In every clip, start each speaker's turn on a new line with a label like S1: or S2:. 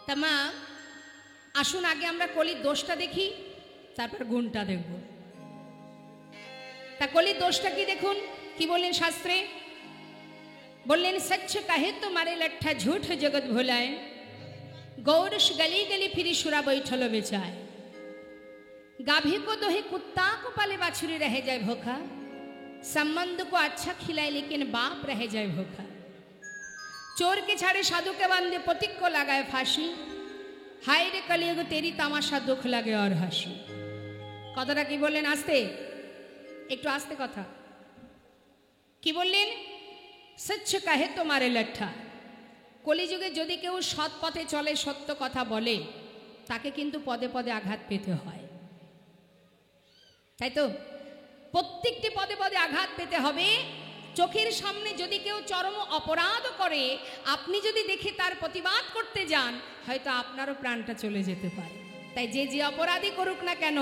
S1: তা মা আসুন আগে আমরা কলির দোষটা দেখি, তারপর গুণটা দেখব। তা কলির দোষটা কি দেখুন, কি বললেন শাস্ত্রে? বললেন সচ্চ কাহে তো মারে লট্ঠা ঝুঠ জগৎ ভোলায়, गौरश गली गली फिरी सुरा बैठल बेचाए, गाभी को दोहे कुत्ता को पाले बाछुरी रह जाए भूखा, संबंध को अच्छा खिलाए लेकिन बाप रह जाए भूखा, चोर के छाड़े साधु के बांधे पथिक को लगाए फांसी, हाय रे कलियुग तेरी तमाशा दुख लगे और हासि। कथाटा कि बोलें आस्ते एकटू आस्ते कथा कि बोलें सच्च कहे तुम्हारे लट्ठा। कलिजुगे यदि केउ सৎ पथे चले सत्य कथा बोले ताके किन्तु पदे पदे आघात पेते हय, ताई तो प्रत्येकटी पदे पदे आघात पेते हबे। चोखेर सामने यदि केउ चरम अपराध करे आपनि यदि देखे तार प्रतिबाद करते जान हयतो आपनारो प्राणटा चले जेते पारे। ताई जे जे अपराधी करुक ना केन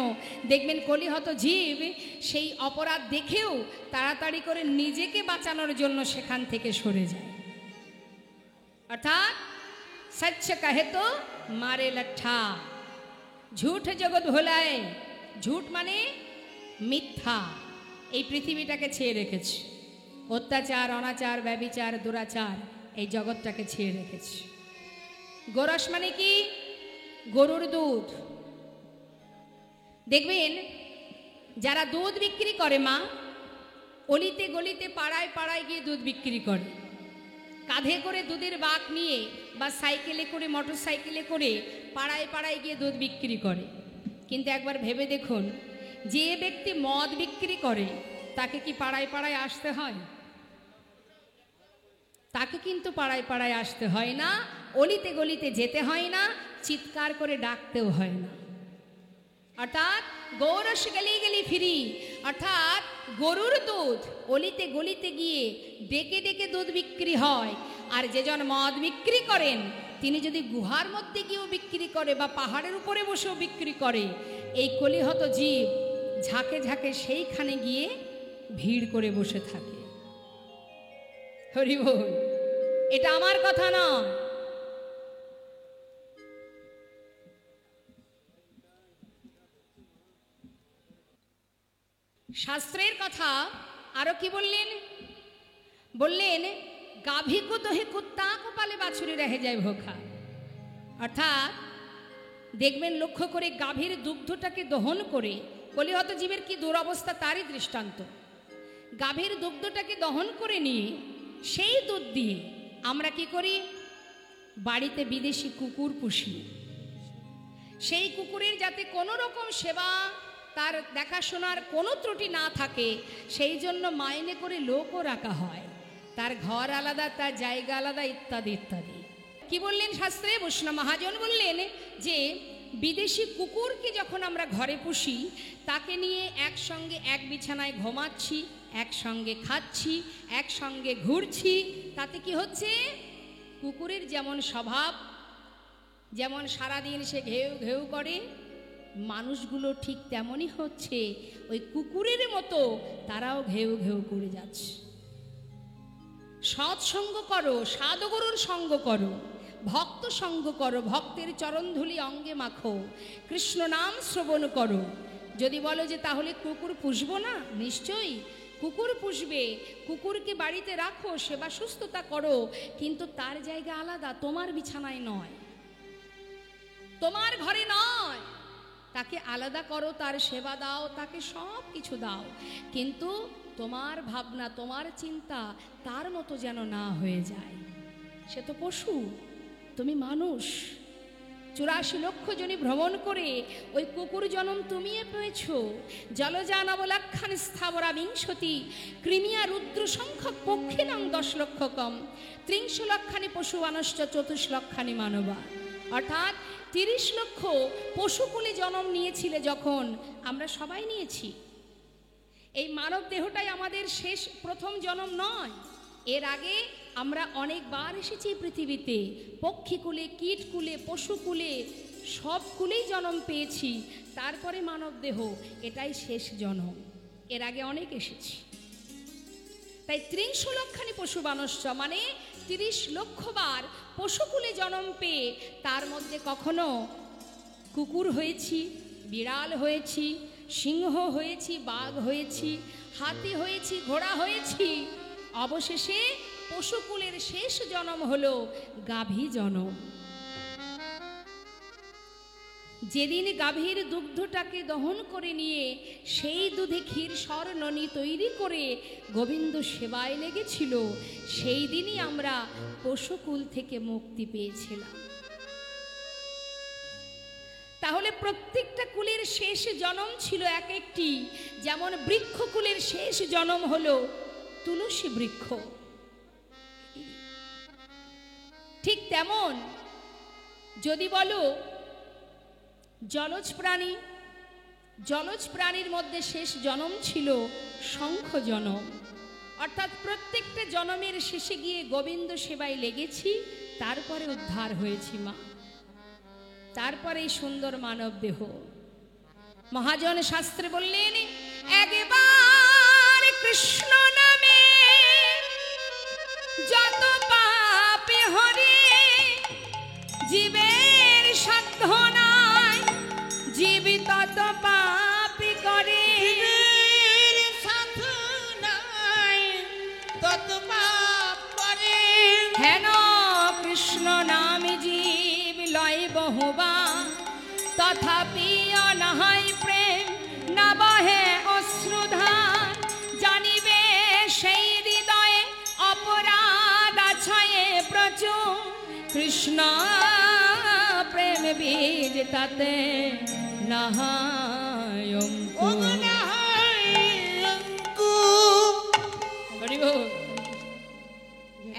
S1: देखबेन कलिहत जीव सेई अपराध देखेও ताड़ाताड़ी करे निजेके बाँचानोर जन्य सेखान थेके सरे जाय। अर्थात सच्च कहे तो मारे लट्ठा, झूठ जगत भोलाए। झूठ माने मिथ्या এই পৃথিবীটাকে ছেয়ে রেখেছে, অত্যাচার অনাচার ব্যভিচার দুরাচার এই জগৎটাকে ছেয়ে রেখেছে। গোরস মানে কি? গরুর দুধ। দেখবেন যারা দুধ বিক্রি করে মা অলিতে গলিতে পাড়ায় পাড়ায় গিয়ে দুধ বিক্রি করে, কাঁধে করে দুধের বাক নিয়ে বা সাইকেলে করে মোটর সাইকেলে করে পাড়ায় পাড়ায় গিয়ে দুধ বিক্রি করে। কিন্তু একবার ভেবে দেখুন যে ব্যক্তি মদ বিক্রি করে তাকে কি পাড়ায় পাড়ায় আসতে হয়? তাকে কিন্তু পাড়ায় পাড়ায় আসতে হয় না, অলিতে গলিতে যেতে হয় না, চিৎকার করে ডাকতেও হয় না। অর্থাৎ গৌরস গলি গলি ফিরি, অর্থাৎ গরুর দুধ অলিতে গলিতে গিয়ে ডেকে ডেকে দুধ বিক্রি হয়। আর যেজন মদ বিক্রি করেন তিনি যদি গুহার মধ্যে গিয়েও বিক্রি করে বা পাহাড়ের উপরে বসেও বিক্রি করে, এই কলিহত জীব ঝাঁকে ঝাঁকে সেইখানে গিয়ে ভিড় করে বসে থাকে। হরি বল। এটা আমার কথা না, শাস্ত্রের কথা। আরো কি বললেন? বললেন গাভী কো দোহে কুত্তা কো পালে বাছুরি রহে যায় ভোখা। অর্থাৎ দেখবেন লক্ষ্য করে গাভীর দুগ্ধটাকে দহন করে, কলিহত জীবের কি দুরবস্থা তারই দৃষ্টান্ত। গাভীর দুগ্ধটাকে দহন করে নিয়ে সেই দুধ দিয়ে আমরা কি করি? বাড়িতে বিদেশি কুকুর পুষি। সেই কুকুরের যাতে কোনো রকম সেবা তার দেখাশোনার কোনো ত্রুটি না থাকে সেই জন্য মাইনে করে লোকও রাখা হয়, তার ঘর আলাদা, তার জায়গা আলাদা, ইত্যাদি ইত্যাদি। কি বললেন শাস্ত্রে? বৈষ্ণব মহাজন বললেন যে বিদেশি কুকুরকে যখন আমরা ঘরে পুষি তাকে নিয়ে একসঙ্গে এক বিছানায় ঘুমাচ্ছি, একসঙ্গে খাচ্ছি, একসঙ্গে ঘুরছি, তাতে কি হচ্ছে? কুকুরের যেমন স্বভাব, যেমন সারাদিন সে ঘেউ ঘেউ করে, মানুষগুলো ঠিক তেমনই হচ্ছে। ওই কুকুরের মতো তারাও ঘেউ ঘেউ করে যাচ্ছে। সৎসঙ্গ করো, সাধুগুরুর সঙ্গ করো, ভক্ত সঙ্গ করো, ভক্তের চরণধুলি অঙ্গে মাখো, কৃষ্ণ নাম শ্রবণ করো। যদি বলো যে তাহলে কুকুর পুষবো না, নিশ্চয়ই কুকুর পুষবে, কুকুরকে বাড়িতে রাখো, সেবা সুস্থতা করো, কিন্তু তার জায়গা আলাদা, তোমার বিছানায় নয়, তোমার ঘরে নয়। তাকে আলাদা করো, তার সেবা দাও, তাকে সব কিছু দাও, কিন্তু তোমার ভাবনা তোমার চিন্তা তার মতো যেন না হয়ে যায়। সে তো পশু, তুমি মানুষ। 84 লক্ষ জনী ভ্রমণ করে ওই কুকুর জন্ম তুমিও পেয়েছ। জলজানবলাখ্যান স্থাবরা বিংশতি কৃমিয়া রুদ্র সংখ্যক পক্ষিণং 10 লক্ষ কম 30 লক্ষানি পশু মানুষ্য 24 লক্ষানি মানবা। অর্থাৎ 30 লক্ষ পশুকুলে জন্ম নিয়েছিলে যখন, আমরা সবাই নিয়েছি। এই মানব দেহটাই আমাদের শেষ প্রথম জন্ম নয়, এর আগে আমরা অনেকবার এসেছি পৃথিবীতে। পক্ষীকুলে, কীটকুলে, পশুকুলে, সব কুলেই জন্ম পেয়েছি, তারপরে মানব দেহ, এটাই শেষ জন্ম। এর আগে অনেক এসেছি। তাই 30 লক্ষানি পশু মানুষ্য মানে 30 লক্ষ বার পশুকুলে জন্ম পেয়ে তার মধ্যে কখনো কুকুর হয়েছি, বিড়াল হয়েছি, সিংহ হয়েছি, বাঘ হয়েছি, হাতি হয়েছি, ঘোড়া হয়েছি, অবশেষে পশুকুলের শেষ জন্ম হলো গাভী জন্ম। যেদিন গাভীর দুগ্ধটাকে দহন করে নিয়ে সেই দুধে ক্ষীর স্বর্ণনি তৈরি করে গোবিন্দ সেবায় লেগেছিল, সেই দিনই আমরা পশুকুল থেকে মুক্তি পেয়েছিলাম। তাহলে প্রত্যেকটা কুলের শেষ জন্ম ছিল এক একটি। যেমন বৃক্ষকুলের শেষ জন্ম হলো তুলসী বৃক্ষ, ঠিক তেমন যদি বলো জলজ প্রাণী, জলজ প্রাণীর মধ্যে শেষ জন্ম ছিল শঙ্খ জনম। অর্থাৎ প্রত্যেকটা জন্মের শেষে গিয়ে গোবিন্দ সেবায় লেগেছি, তারপরে উদ্ধার হয়েছি মা, তারপরে এই সুন্দর মানব দেহ। মহাজন শাস্ত্রে বললেন, একবার কৃষ্ণ নামে যত পাপে হরে, জীবের সাধ্য নাই, জীব তত পাপি করে,
S2: সাধ্য নাই তত পাপ করে।
S1: হেন কৃষ্ণ নামে জীব লয় বহুবা, তথাপি অনাহাই প্রেম না বহে অশ্রুধার, জানিবে সেই হৃদয়ে অপরাধ আছয়ে প্রচুর, কৃষ্ণ প্রেম বীজ তাতে নাহায়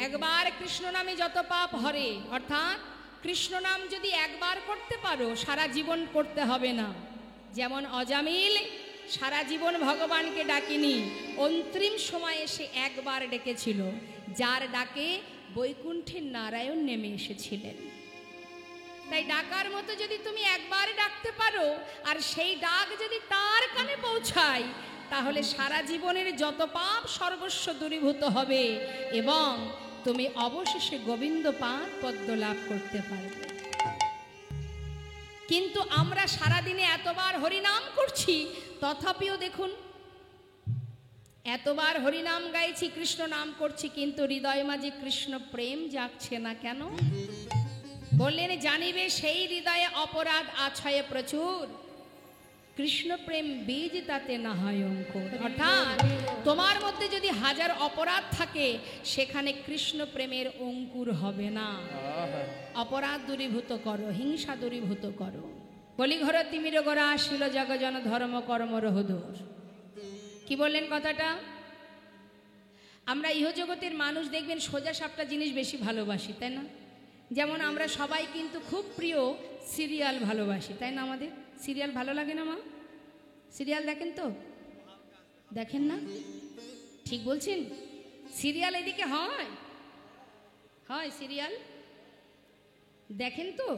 S1: একবার কৃষ্ণ নামে যত পাপ হরে, অর্থাৎ কৃষ্ণ নাম যদি একবার করতে পারো সারা জীবন করতে হবে না। যেমন অজামিল সারা জীবন ভগবানকে ডাকিনি, অন্তিম সময়ে সে একবার ডেকেছিল, যার ডাকে বৈকুণ্ঠের নারায়ণ নেমে এসেছিলেন। তাই ডাকার মতো যদি তুমি একবার ডাকতে পারো আর সেই ডাক যদি তার কানে পৌঁছায়, তাহলে সারা জীবনের যত পাপ সর্বস্ব দূরীভূত হবে এবং তুমি অবশেষে গোবিন্দ পাদ পদ্ম লাভ করতে পারবে। কিন্তু আমরা সারাদিনে এতবার হরিনাম করছি, তথাপিও দেখুন এতবার হরিনাম গাইছি, কৃষ্ণ নাম করছি, কিন্তু হৃদয় মাঝে কৃষ্ণ প্রেম জাগছে না কেন? বললেন, জানিবে সেই হৃদয়ে অপরাধ আছয়ে প্রচুর, কৃষ্ণ প্রেম বীজ তাতে না হয় অঙ্কুর। অর্থাৎ তোমার মধ্যে যদি হাজার অপরাধ থাকে, সেখানে কৃষ্ণ প্রেমের অঙ্কুর হবে না। অপরাধ দূরীভূত করো, হিংসা দূরীভূত করো। বলি ঘর তিমির গোরা আসিল জগজন ধর্ম কর্ম রহদোর। কি বললেন কথাটা? আমরা ইহজগতের মানুষ দেখবেন সোজা সাপটা জিনিস বেশি ভালোবাসি, তাই না? যেমন আমরা সবাই কিন্তু খুব প্রিয় সিরিয়াল ভালোবাসি, তাই না? আমাদের সিরিয়াল ভালো লাগে না মা? সিরিয়াল দেখেন তো? দেখেন না? ঠিক বলছেন? সিরিয়াল এদিকে হয় হয় সিরিয়াল দেখেন তো?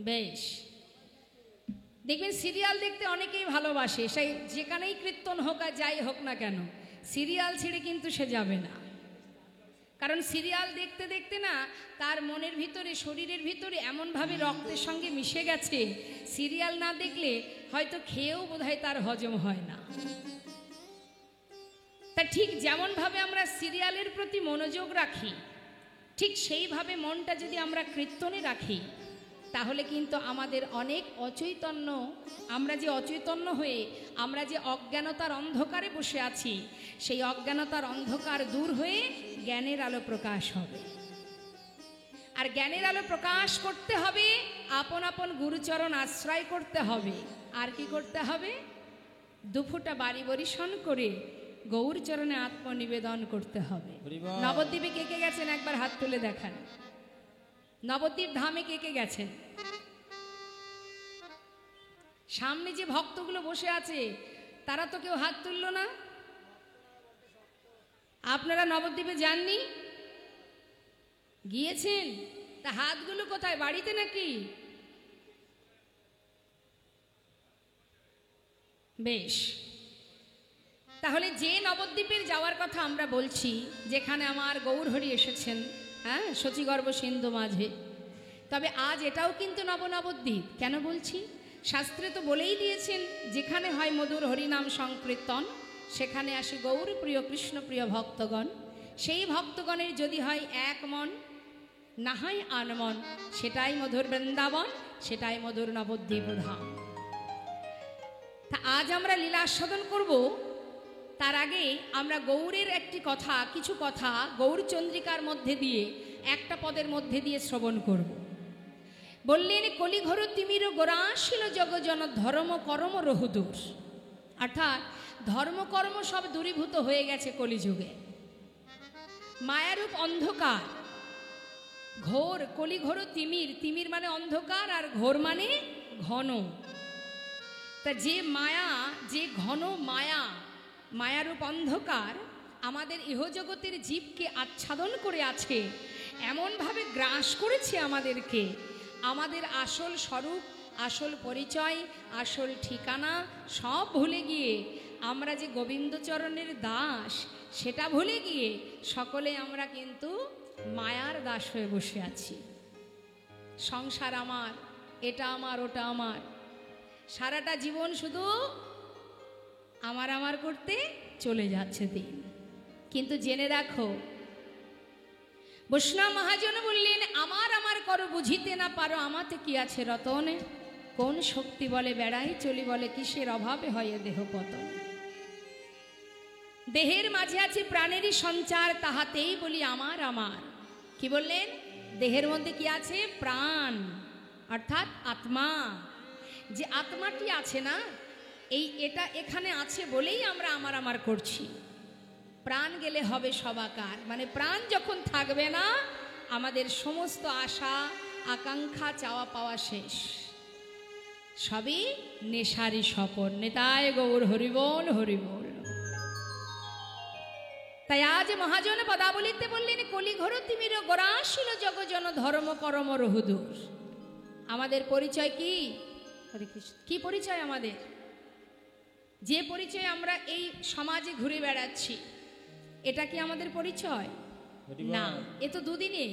S1: বেশ, দেখবেন সিরিয়াল দেখতে অনেকেই ভালোবাসে, সেই যেখানেই কীর্তন হোক আর যাই হোক না কেন, সিরিয়াল ছেড়ে কিন্তু সে যাবে না। কারণ সিরিয়াল দেখতে দেখতে না তার মনের ভিতরে, শরীরের ভিতরে এমনভাবে রক্তের সঙ্গে মিশে গেছে, সিরিয়াল না দেখলে হয়তো খেয়েও বোধহয় তার হজম হয় না। তা ঠিক যেমনভাবে আমরা সিরিয়ালের প্রতি মনোযোগ রাখি, ঠিক সেইভাবে মনটা যদি আমরা কীর্তনে রাখি, তাহলে কিন্তু আমাদের অনেক অচৈতন্য, আমরা যে অচৈতন্য হয়ে আমরা যে অজ্ঞানতার অন্ধকারে বসে আছি, সেই অজ্ঞানতার অন্ধকার দূর হয়ে জ্ঞানের আলো প্রকাশ হবে। আর জ্ঞানের আলো প্রকাশ করতে হবে, আপন আপন গুরুচরণ আশ্রয় করতে হবে। আর কি করতে হবে? দুফুটা বাড়ি বরিশন করে গৌর চরণে আত্মনিবেদন করতে হবে। নবদ্বীপে কে কে গেছেন একবার হাত তুলে দেখান। নবদ্বীপ ধামে কে কে গেছেন? সামনে যে ভক্তগুলো বসে আছে তারা তো কেউ হাত তুললো না। আপনারা নবদ্বীপে যাননি? গিয়েছেন? তা হাতগুলো কোথায়? বাড়িতে নাকি? বেশ, তাহলে যে নবদ্বীপের যাওয়ার কথা আমরা বলছি, যেখানে আমার গৌরহরি এসেছেন, হ্যাঁ, শচীগর্ভ সিন্ধু মাঝে। তবে আজ এটাও কিন্তু নবদ্বীপ। কেন বলছি? শাস্ত্রে তো বলেই দিয়েছেন, যেখানে হয় মধুর হরিনাম সংকীর্তন সেখানে আসে গৌর প্রিয় কৃষ্ণ প্রিয় ভক্তগণ। সেই ভক্তগণের যদি হয় এক মন, না হয় আনমন, সেটাই মধুর বৃন্দাবন, সেটাই মধুর নবদ্বীপ ধাম। তা আজ আমরা লীলা আস্বাদন করব। তার আগে আমরা গৌরের একটি কথা, কিছু কথা গৌরচন্দ্রিকার মধ্যে দিয়ে, একটা পদের মধ্যে দিয়ে শ্রবণ করব। বললেন, কলিঘর তিমির গোরাশিল জগজন ধর্ম কর্ম রহুদূর। অর্থাৎ ধর্মকর্ম সব দূরীভূত হয়ে গেছে কলিযুগে। মায়ারূপ অন্ধকার, ঘোর, কলিঘোর তিমির, তিমির মানে অন্ধকার আর ঘোর মানে ঘন। তা যে মায়া, যে ঘন মায়া, মায়ারূপ অন্ধকার আমাদের ইহজগতের জীবকে আচ্ছাদন করে আছে, এমনভাবে গ্রাস করেছে আমাদেরকে, আমাদের আসল স্বরূপ, আসল পরিচয়, আসল ঠিকানা সব ভুলে গিয়ে আমরা যে গোবিন্দচরণের দাস সেটা ভুলে গিয়ে সকলে আমরা কিন্তু মায়ার দাস হয়ে বসে আছি। সংসার আমার, এটা আমার, ওটা আমার, সারাটা জীবন শুধু আমার আমার করতে চলে যাচ্ছে দিন। কিন্তু জেনে রাখো, বৈষ্ণব মহাজন বললেন, আমার আমার করো বুঝিতে না পারো, আমাতে কি আছে রতনে, কোন শক্তি বলে বেড়াই চলি, বলে কিসের অভাবে হয় দেহ পতন। দেহের মাঝে আছে প্রাণেরই সঞ্চার, তাহাতেই বলি আমার আমার। কি বললেন? দেহের মধ্যে কি আছে? প্রাণ, অর্থাৎ আত্মা। যে আত্মাটি আছে না, এটা এখানে আছে বলেই আমরা আমার আমার করছি। প্রাণ গেলে হবে সবাকার, মানে প্রাণ যখন থাকবে না, আমাদের সমস্ত আশা আকাঙ্ক্ষা চাওয়া পাওয়া শেষ, সবই নেশারি স্বপন। নেতায় গৌর হরিবোল হরিবোল। তাই আজ মহাজন পদাবলিতে বললেন, কলিঘোর তিমির গোরাশিল জগজন ধর্ম কর্ম রহুদূর। আমাদের পরিচয় কি? কি পরিচয় আমাদের? যে পরিচয় আমরা এই সমাজে ঘুরে বেড়াচ্ছি, এটা কি আমাদের পরিচয়? না, এ তো দুদিনের,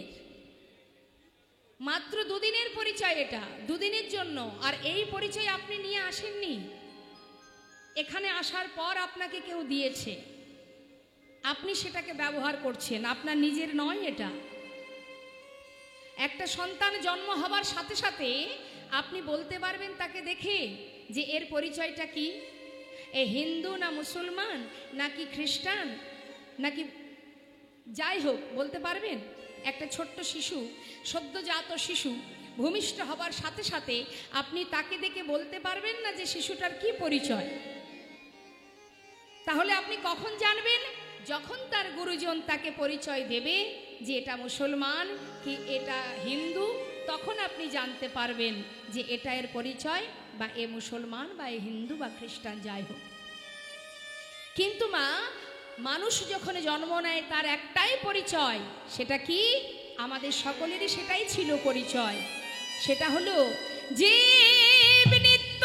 S1: মাত্র দুদিনের পরিচয়, এটা দুদিনের জন্য। আর এই পরিচয় আপনি নিয়ে আসেননি, এখানে আসার পর আপনাকে কেউ দিয়েছে, আপনি সেটাকে ব্যবহার করছেন, আপনার নিজের নয় এটা। একটা সন্তান জন্ম হবার সাথে সাথে আপনি বলতে পারবেন তাকে দেখে যে এর পরিচয়টা কি, এ হিন্দু না মুসলমান নাকি খ্রিস্টান নাকি যাই হোক, বলতে পারবেন। একটা ছোট্ট শিশু, সদ্যজাত শিশু ভূমিষ্ঠ হবার সাথে সাথে আপনি তাকে দেখে বলতে পারবেন না যে শিশুটার কি পরিচয়। তাহলে আপনি কখন জানবেন? যখন তার গুরুজন তাকে পরিচয় দেবে যে এটা মুসলমান কি এটা হিন্দু, তখন আপনি জানতে পারবেন যে এটা এর পরিচয়, বা এ মুসলমান বা এ হিন্দু বা খ্রিস্টান যাই হোক। কিন্তু মানুষ যখন জন্ম নেয় তার একটাই পরিচয়, সেটা কি? আমাদের সকলেরই সেটাই ছিল পরিচয়, সেটা হলো জীব নিত্য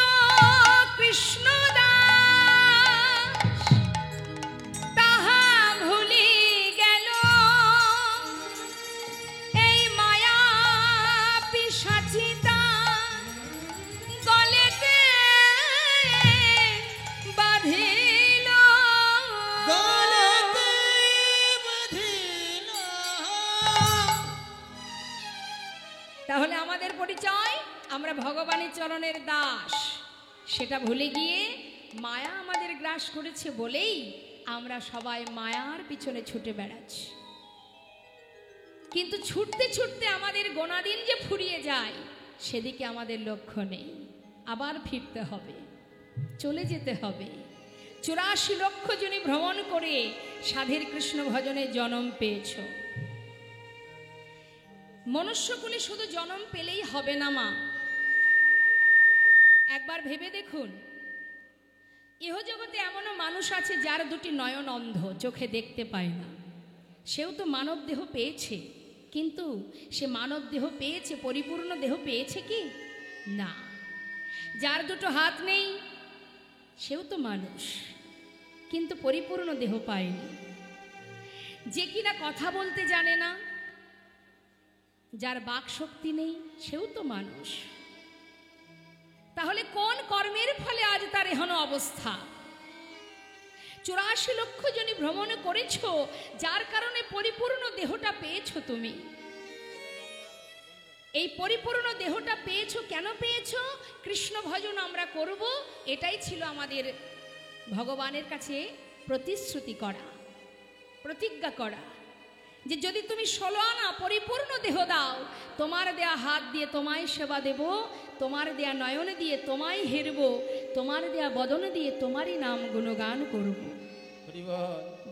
S1: কৃষ্ণ দাস, তাহা ভুলি গেল এই মায়া পিশাচিতা, গলেতে বাঁধিল,
S2: গলাতে বাঁধিল।
S1: তাহলে আমাদের পরিচয়, আমরা ভগবানের চরণের দাস, সেটা ভুলে গিয়ে মায়া আমাদের গ্রাস করেছে বলেই আমরা সবাই মায়ার পিছনে ছুটে বেড়াচ্ছি। কিন্তু ছুটতে ছুটতে আমাদের গোনা দিন যে ফুরিয়ে যায়, সেদিকে আমাদের লক্ষ্য নেই। আবার ফিরতে হবে, চলে যেতে হবে। 84 লক্ষ জনী ভ্রমণ করে সাধের কৃষ্ণ ভজনে জন্ম পেয়েছ। মনুষ্যকুলে শুধু জন্ম পেলেই হবে না মা, একবার ভেবে দেখুন, ইহজগতে এমনও মানুষ আছে যার দুটি নয়ন অন্ধ, চোখে দেখতে পায় না। সেও তো মানব দেহ পেয়েছে, কিন্তু সে মানব দেহ পেয়েছে, পরিপূর্ণ দেহ পেয়েছে কি না। যার দুটো হাত নেই, সেও তো মানুষ, কিন্তু পরিপূর্ণ দেহ পায়নি। যে কিনা কথা বলতে জানে না, যার বাক শক্তি নেই সেও তো মানুষ। তাহলে কোন কর্মের ফলে আজ তার এহেন অবস্থা? 84 লক্ষ জনই ভ্রমণ করেছ, যার কারণে পরিপূর্ণ দেহটা পেয়েছো তুমি। এই পরিপূর্ণ দেহটা পেয়েছো, কেন পেয়েছো? কৃষ্ণ ভজন আমরা করব, এটাই ছিল আমাদের ভগবানের কাছে প্রতিশ্রুতি করা, প্রতিজ্ঞা করা, যে যদি তুমি 16 আনা পরিপূর্ণ দেহ দাও, তোমার দেয়া হাত দিয়ে তোমায় সেবা দেব, তোমার দেয়া নয়ন দিয়ে তোমায় হেরব, তোমার দেয়া বদন দিয়ে তোমারই নাম গুণগান করব।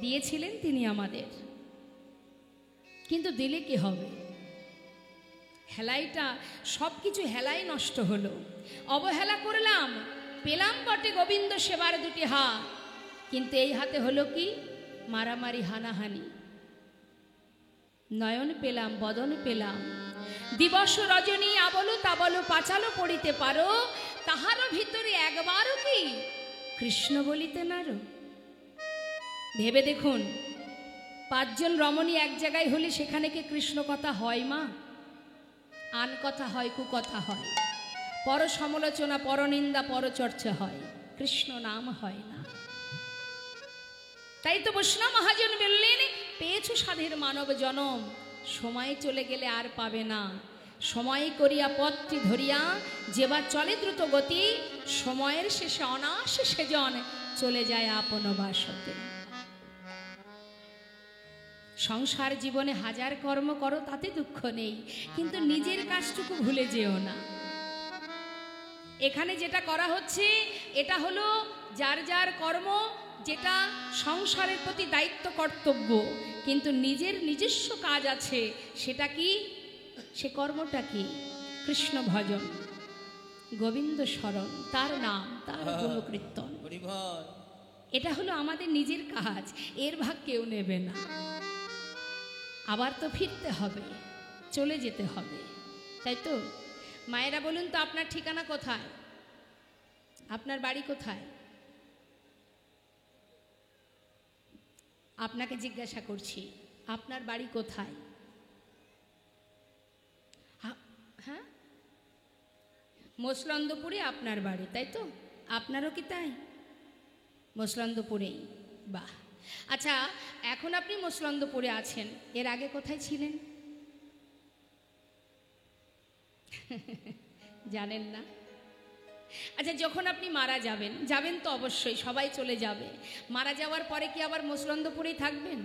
S1: দিয়েছিলেন তিনি আমাদের, কিন্তু দিলে কি হবে? হেলাইটা সব কিছু হেলাই নষ্ট হলো। অবহেলা করলাম, পেলাম বটে গোবিন্দ সেবার 2টি হাত, কিন্তু এই হাতে হলো কি? মারামারি, হানাহানি। নয়ন পেলাম, বদন পেলাম, দিবস রজনী আবলো তাবলো পাচালো পড়িতে পারো, তাহারও ভিতরে একবারও কি কৃষ্ণ বলিতে নারো? ভেবে দেখুন, 5 জন রমণী এক জায়গায় হলে সেখানে কি কৃষ্ণ কথা হয় মা? আন কথা হয়, কুকথা হয়, পর সমালোচনা, পরনিন্দা, পরচর্চা হয়, কৃষ্ণ নাম হয় না। তাই তো বৈষ্ণব মহাজন বললেন, পেয়েছো সাধের মানব জনম, সময় চলে গেলে আর পাবে না। সময় করিয়া পথটি ধরিয়া যেবার চলে দ্রুত গতি, সময়ের শেষে অনায়াসে সেজন চলে যায় আপন বাসতে। সংসার জীবনে হাজার কর্ম করো, তাতে দুঃখ নেই, কিন্তু নিজের কাজটুকু ভুলে যেও না। এখানে যেটা করা হচ্ছে এটা হলো যার যার কর্ম, যেটা সংসারের প্রতি দায়িত্ব, কর্তব্য, কিন্তু নিজের নিজস্ব কাজ আছে। সেটা কি? সে কর্মটা কি? কৃষ্ণ ভজন, গোবিন্দ স্মরণ, তার নাম, তার গুণকীর্তন। এটা হলো আমাদের নিজের কাজ, এর ভাগ কেউ নেবে না। আবার তো ফিরতে হবে, চলে যেতে হবে, তাই তো? মায়েরা বলুন তো, আপনার ঠিকানা কোথায়? আপনার বাড়ি কোথায়? আপনাকে জিজ্ঞাসা করছি, আপনার বাড়ি কোথায়? হ্যাঁ, মসলন্দপুরে আপনার বাড়ি, তাই তো? আপনারও কি তাই? মসলন্দপুরেই। বাহ। আচ্ছা, এখন আপনি মসলন্দপুরে আছেন, এর আগে কোথায় ছিলেন? জানেন না? আচ্ছা, যখন আপনি মারা যাবেন, যাবেন তো অবশ্যই, সবাই চলে যাবে, মারা যাওয়ার পরে কি আবার মসলন্দপুরেই থাকবেন?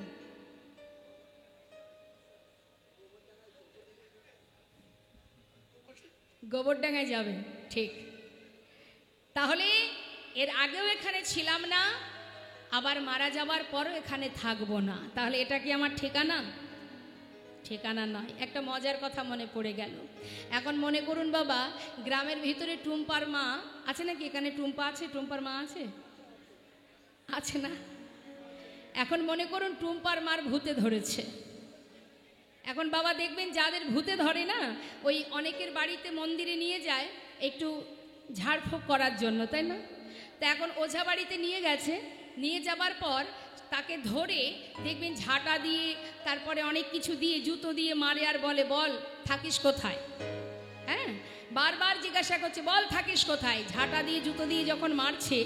S1: গোবরডাঙ্গায় যাবেন, ঠিক। তাহলে এর আগেও এখানে ছিলাম না, আবার মারা যাওয়ার পরও এখানে থাকবো না, তাহলে এটা কি আমার ঠিকানা? ঠিকানা নয়। একটা মজার কথা মনে পড়ে গেল। এখন মনে করুন বাবা, গ্রামের ভিতরে টুম্পার মা আছে নাকি? এখানে টুম্পা আছে? টুম্পার মা আছে? আছে না? এখন মনে করুন টুম্পার মার ভূতে ধরেছে। এখন বাবা দেখবেন, যাদের ভূতে ধরে না, ওই অনেকের বাড়িতে মন্দিরে নিয়ে যায় একটু ঝাড়ফুঁক করার জন্য, তাই না? তো এখন ওঝা বাড়িতে নিয়ে গেছে, নিয়ে যাবার পর তাকে ধরে দেখবেন ঝাঁটা দিয়ে, তারপরে অনেক কিছু দিয়ে, জুতো দিয়ে মারে আর বলে, বল থাকিস কোথায়? হ্যাঁ, বারবার জিজ্ঞাসা করছে, বল থাকিস কোথায়? ঝাঁটা দিয়ে, জুতো দিয়ে যখন মারছে,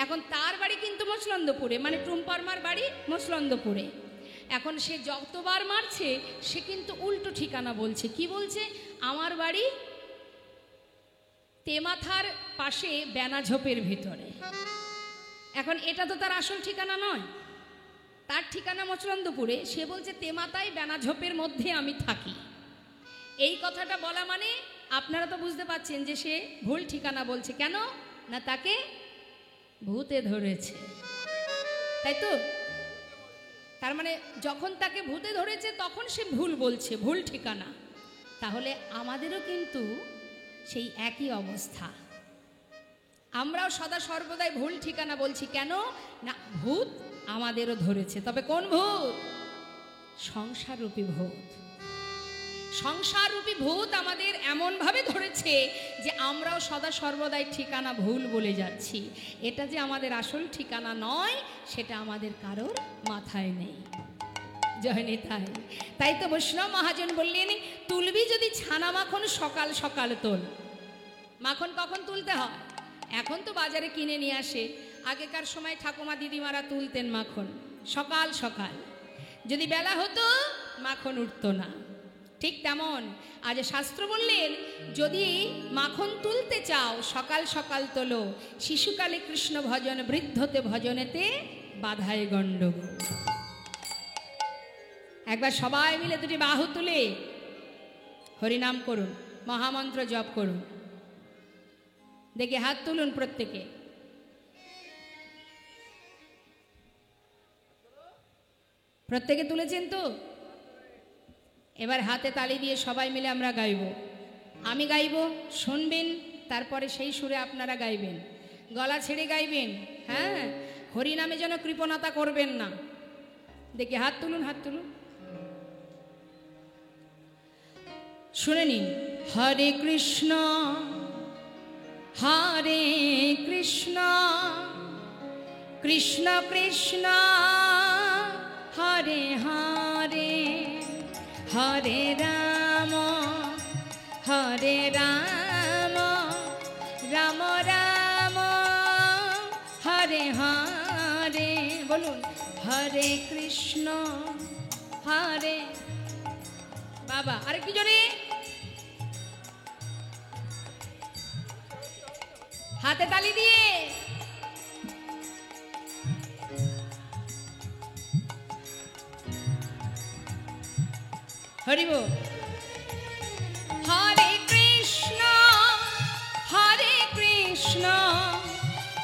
S1: এখন তার বাড়ি কিন্তু মসলন্দপুরে, মানে টুম্পার মার বাড়ি মসলন্দপুরে। এখন সে যতবার মারছে, সে কিন্তু উল্টো ঠিকানা বলছে। কি বলছে? আমার বাড়ি তেমাথার পাশে বেনাঝোপের ভিতরে। এখন এটা তো তার আসল ঠিকানা নয়, তার ঠিকানা মচলন্দপুরে, সে বলছে তেমাতায় বেনাঝোপের মধ্যে আমি থাকি। এই কথাটা বলা মানে আপনারা তো বুঝতে পারছেন যে সে ভুল ঠিকানা বলছে। কেন না? তাকে ভূতে ধরেছে, তাই তো? তার মানে যখন তাকে ভূতে ধরেছে তখন সে ভুল বলছে, ভুল ঠিকানা। তাহলে আমাদেরও কিন্তু সেই একই অবস্থা, আমরাও সদা সর্বদাই ভুল ঠিকানা বলছি। কেন না? ভূত আমাদেরও ধরেছে। তবে কোন ভূত? সংসাররূপী ভূত। সংসাররূপী ভূত আমাদের এমনভাবে ধরেছে যে আমরাও সদা সর্বদাই ঠিকানা ভুল বলে যাচ্ছি। এটা যে আমাদের আসল ঠিকানা নয়, সেটা আমাদের কারোর মাথায় নেই। জয় নিতাই। তাই তো বৈষ্ণব মহাজন বললেন, তুলবি যদি ছানা মাখন সকাল সকাল তোল। মাখন কখন তুলতে হয়? এখন তো বাজারে কিনে নিয়ে আসে, আগেকার সময় ঠাকুমা দিদিমারা তুলতেন মাখন সকাল সকাল। যদি বেলা হতো মাখন উঠতো না। ঠিক তেমন আজ শাস্ত্র বললেন, যদি মাখন তুলতে চাও সকাল সকাল তোলো, শিশুকালে কৃষ্ণ ভজন, বৃদ্ধতে ভজনেতে বাধায় গণ্ডগোল। একবার সবাই মিলে দুটি বাহু তুলে হরিনাম করুন, মহামন্ত্র জপ করুন। দেখে হাত তুলুন প্রত্যেকে। প্রত্যেকে তুলেছেন তো? এবার হাতে তালি দিয়ে সবাই মিলে আমরা গাইব। আমি গাইব, শুনবেন, তারপরে সেই সুরে আপনারা গাইবেন। গলা ছেড়ে গাইবেন, হ্যাঁ। হরিনামে যেন কৃপণতা করবেন না। দেখি হাত তুলুন, হাত তুলুন। শুনে নিন। হরে কৃষ্ণ হরে কৃষ্ণ কৃষ্ণ কৃষ্ণ হরে হরে, হরে রাম হরে রাম, রাম রাম হরে হরে। বলুন, হরে কৃষ্ণ হরে। বাবা, আরে কি জোরে হাতে তালি দিয়ে। হরিব। হরে কৃষ্ণ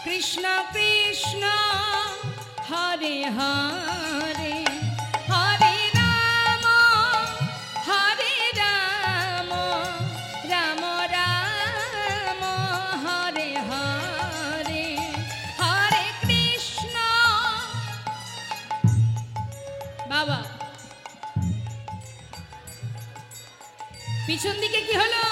S1: কৃষ্ণ কৃষ্ণ হরে হরে, হরে রাম রাম রাম হরে হরে, হরে কৃষ্ণ। বাবা, পিছন দিকে কি হলো?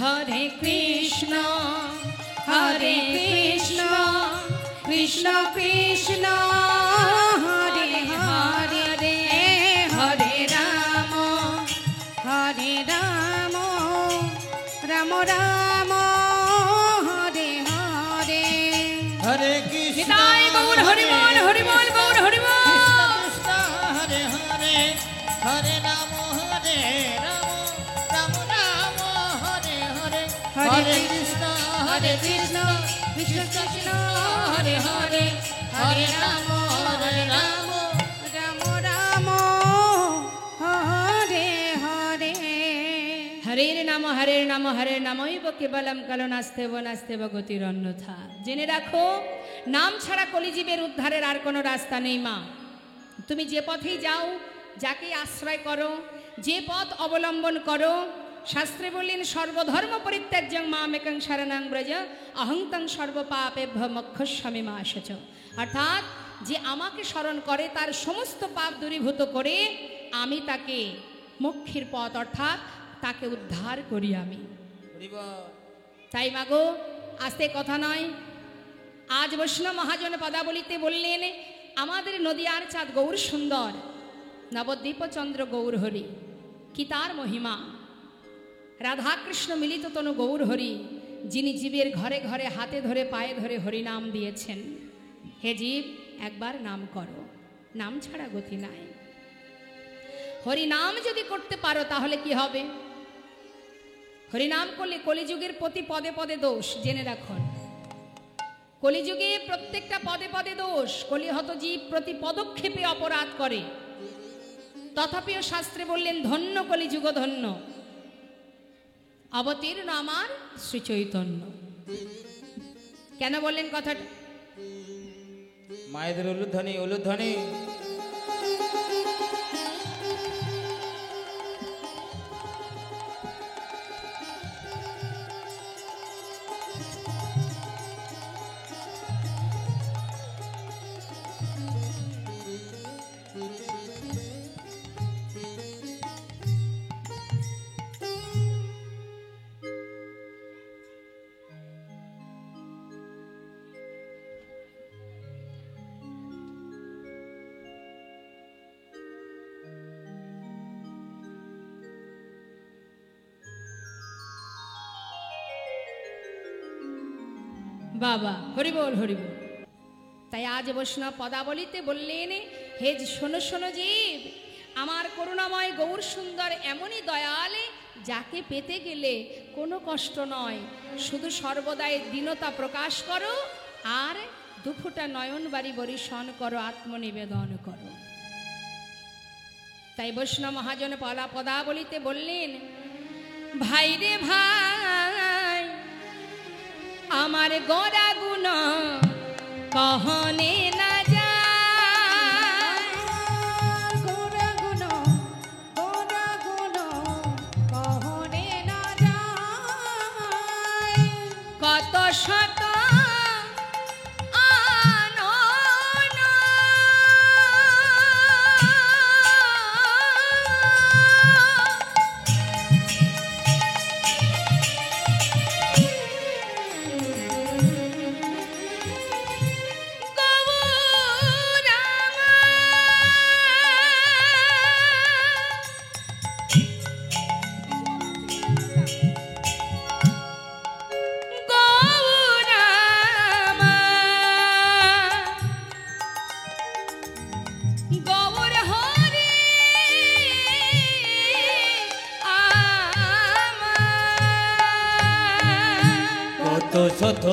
S1: হরে কৃষ্ণ কৃষ্ণ কৃষ্ণ হরে হরে, হরে রাম রাম রাম হরে হরে।
S2: হরে কৃষ্ণ
S1: নিতাই গৌর হরি বল, হরি বল গৌর হরি বল।
S2: কৃষ্ণ হরে হরে, হরে রাম রাম রাম হরে হরে, হরে কৃষ্ণ কৃষ্ণ কৃষ্ণ হরে হরে, হরে রাম রাম রাম হরে হরে।
S1: হরের নাম হরের নামৈব কেবলম কালো নাস্তেব নাস্তেব গতির অন্যথা। জেনে রাখো, নাম ছাড়া কলিজীবের উদ্ধারের আর কোনো রাস্তা নেই মা। তুমি যে পথেই যাও, যাকে আশ্রয় করো, যে পথ অবলম্বন করো, শাস্ত্রে বললেন, সর্বধর্ম পরিত্যাজ্যং মামেকং শরণং ব্রজ অহংতং সর্বপাপেভ্যো মোক্ষয়িষ্যামি মা শুচ। অর্থাৎ যে আমাকে স্মরণ করে তার সমস্ত পাপ দূরীভূত করে আমি তাকে মোক্ষের পথ অর্থাৎ তাকে উদ্ধার করি আমি। তাই মাগো, আস্তে কথা নয়। আজ বৈষ্ণব মহাজন পদাবলিতে বললেন, আমাদের নদিয়ার চাঁদ গৌর সুন্দর, নবদ্বীপ চন্দ্র গৌর হরি, কি তার মহিমা। রাধাকৃষ্ণ মিলিত তনু গৌর হরি, যিনি জীবের ঘরে ঘরে হাতে ধরে পায়ে ধরে হরিনাম দিয়েছেন। হে জীব, একবার নাম করো, নাম ছাড়া গতি নাই। হরিনাম যদি করতে পারো তাহলে কি হবে? হরিনাম করলে কলিযুগের প্রতি পদে পদে দোষ, জেনে রাখুন। কলিযুগে প্রত্যেকটা পদে পদে দোষ। কলিহত জীব প্রতি পদক্ষেপে অপরাধ করে, তথাপিও শাস্ত্রে বললেন, ধন্য কলিযুগ ধন্য, অবতীর্ণ আমার শ্রী চৈতন্য। কেন বললেন কথাটা?
S2: মায়েদের উলুধ্বনি উলুধ্বনি।
S1: বাবা হরিবোল হরিবোল। তাই আজ বৈষ্ণব পদাবলিতে বললেন, হে শোনো শোনো জীব, আমার করুণাময় গৌর সুন্দর এমনই দয়াল, যাকে পেতে গেলে কোনো কষ্ট নয়, শুধু সর্বদাই দীনতা প্রকাশ করো আর দুফোঁটা নয়ন বাড়ি বরিশন করো, আত্মনিবেদন করো। তাই বৈষ্ণব মহাজন পদাবলিতে বললেন, ভাই রে ভাই আমার গড়া গুণ কহনে না যায়,
S2: গোরা গুণ কহনে না যায়।
S1: কত শত
S2: শত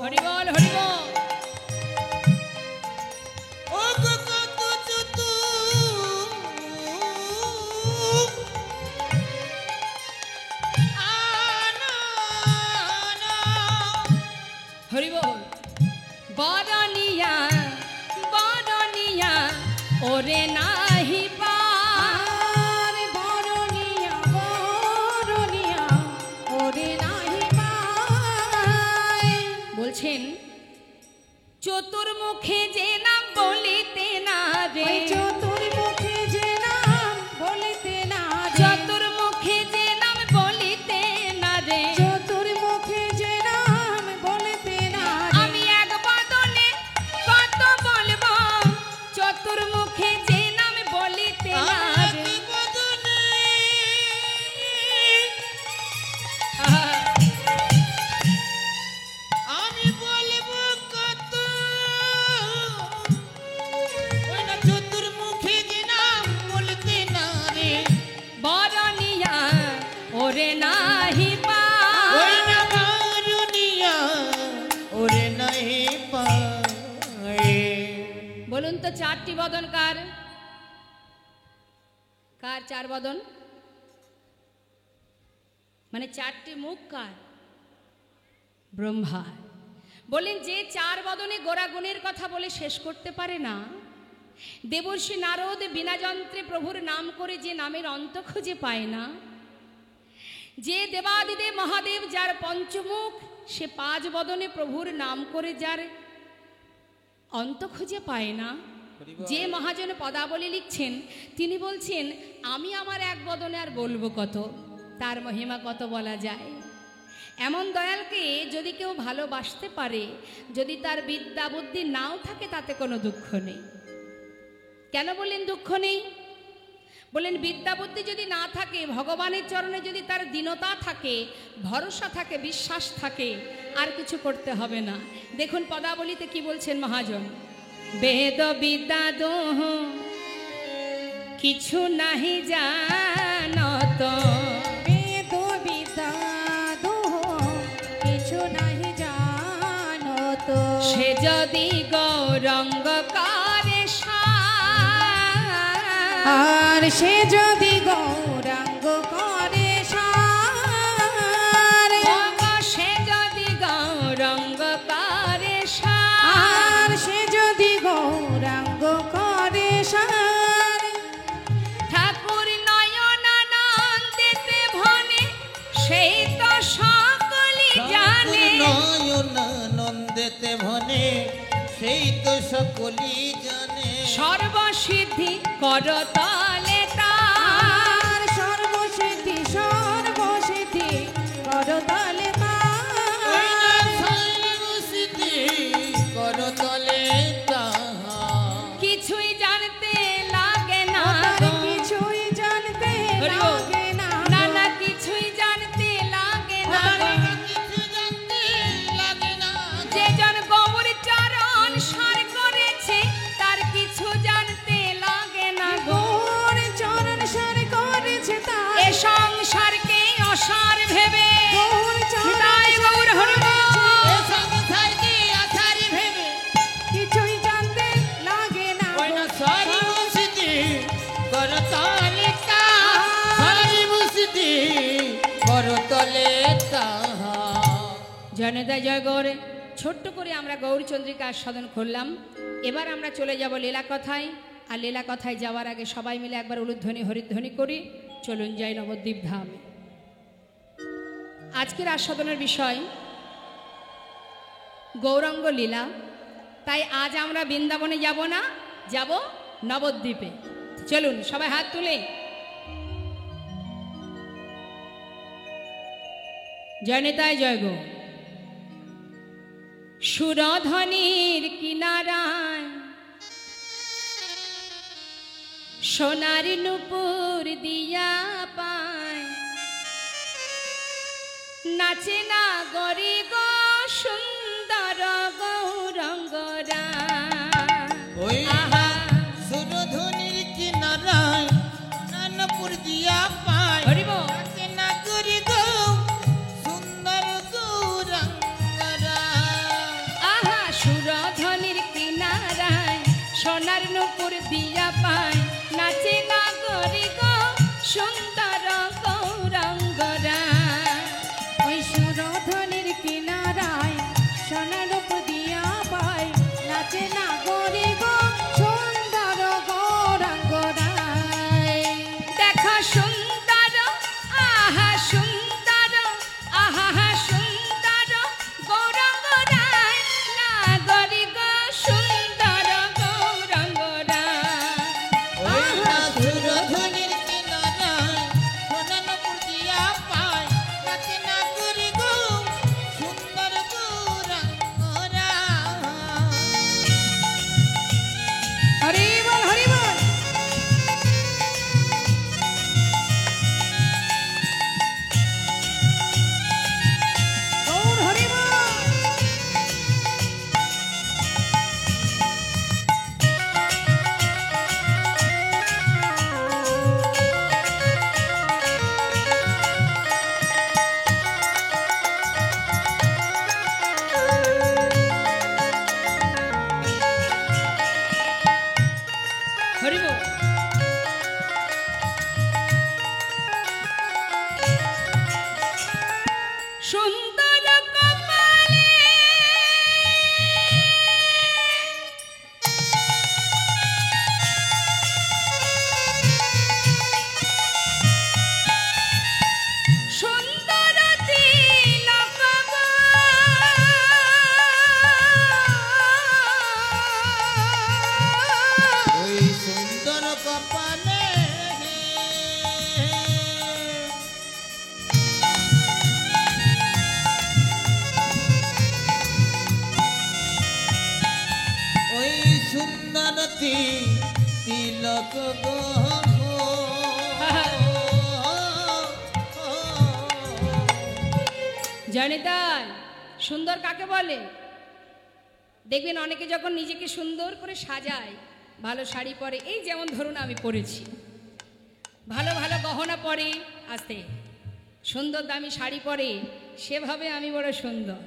S1: হরিবল হরিবল। হরিবল। বরনিয়া বরনিয়া ওরে নাহি পার,
S2: বরনিয়া বরনিয়া ওরে নাহি পায়।
S1: বলছেন চতুর্মুখে যে নাম বলিতে না রে,
S2: চতুর্মুখে যে নাম বলিতে না রে,
S1: চতুর্মুখে যে নাম বলিতে না রে,
S2: চতুর্মুখে যে নাম বলিতে না রে।
S1: আমি এক বদনে কত বলবো, চতুর্মুখে যে নাম বলিতে না রে।
S2: আমি বলবো কত, ওই না চতুর্মুখে যে নাম বলতে না রে,
S1: বরনিয়া ওরে নাহি
S2: ওই
S1: পার,
S2: না বরনিয়া ওরে নাহি পায়।
S1: বলুন তো চারটি বদন কার? কার চার বদন? মানে চারটি মুখ কার? ব্রহ্মা। বলেন যে চার বদনে গোরা গুণের কথা বলে শেষ করতে পারে না, দেবর্ষি নারদ বিনা যন্ত্রে প্রভুর নাম করে যে নামের অন্ত খুঁজে পায় না, যে দেবাদিদেব মহাদেব যার পঞ্চমুখ, সে পাঁচ বদনে প্রভুর নাম করে যার অন্ত খুঁজে পায় না, যে মহাজন পদাবলী লিখছেন তিনি বলছেন আমি আমার এক বদনে আর বলবো কত, তার মহিমা কত বলা যায়। এমন দয়ালকে যদি কেউ ভালোবাসতে পারে, যদি তার বিদ্যা বুদ্ধি নাও থাকে তাতে কোনো দুঃখ নেই। কেন বললেন দুঃখ নেই? বলেন বিদ্যা বুদ্ধি যদি না থাকে, ভগবানের চরণে যদি তার দীনতা থাকে, ভরসা থাকে, বিশ্বাস থাকে, আর কিছু করতে হবে না। দেখুন পদাবলিতে কি বলছেন মহাজন, বেদ বিদ্যা দোহ কিছু নাহি জানত,
S2: বেদ বিদ্যা দোহ কিছু নাহি জানত,
S1: সে যদি গৌরঙ্গ করে সার,
S2: আর সে যদি গৌরাঙ্গ করে সার,
S1: সে যদি গৌরঙ্গ করে সার,
S2: আর সে যদি গৌরাঙ্গ করে সার,
S1: ঠাকুর নয়নানন্দেতে ভনে সেই তো সকলই জানে,
S2: নয়নানন্দেতে ভনে সেই তো সকলই জানে,
S1: সর্বসিদ্ধি করতলে তার,
S2: সর্বসিদ্ধি করতলে সর্বসিদ্ধি করতলে
S1: কিছুই জানতে লাগে না,
S2: কিছুই
S1: জয়নেতায় জয় গৌরে। ছোট্ট করে আমরা গৌরচন্দ্রিকা আস্বাদন করলাম। এবার আমরা চলে যাব লীলা কথায়। আর লীলা কথায় যাওয়ার আগে সবাই মিলে একবার উলুধ্বনি হরিধ্বনি করি। চলুন যাই নবদ্বীপ ধাম। আজকের আস্বাদনের বিষয় গৌরাঙ্গ লীলা। তাই আজ আমরা বৃন্দাবনে যাব না, যাব নবদ্বীপে। চলুন সবাই হাত তুলে জয়নেতায় জয় গো। সুরধনির কিনারায় সোনার নুপুর দিয়া পায়, নাচে না গরি গো সুন্দর গৌরঙ্গরা।
S2: ওই সুরধনির কিনারায় নানপুর দিয়া পায়,
S1: হরিব
S2: নাচে না গরি গো সুন্দর গৌরাঙ্গরা।
S1: আহা সুরধনির কিনারায় সোনার নুপুর দিয়া পায়, নাচে না গরি গো সুন্দর গৌরঙ্গরা।
S3: ওই সুরধনির কিনারায় সোনার নুপুর দিয়া পায়, নাচে না গরি গো সুন্দর গৌরাঙ্গরায়।
S1: দেখা সুন্দর আহা সুন্দর আহা সুন্দর গৌরঙ্গরায়, না গরি গো সুন্দর গৌরঙ্গরায়।
S2: ওই সুরধনির কিনারায় সোনানপুর দিয়া পায়, নাচে না গরি গো সুন্দর গৌরাঙ্গরা।
S3: হরি বল হরি বল। গৌর হরি বল।
S1: হরি বল। সুন্দর কপালে সুন্দর তিলক গো।
S2: ওই সুন্দর কপালে ওই সুন্দর তিলক গো।
S1: জয়নিতাই সুন্দর কাকে বলে? দেখবেন অনেকে যখন নিজেকে সুন্দর করে সাজায়, ভালো শাড়ি পরে, এই যেমন ধরুন আমি পরেছি, ভালো ভালো গহনা পরে, আস্তে সুন্দর দামি শাড়ি পরে, সেভাবে আমি বড় সুন্দর।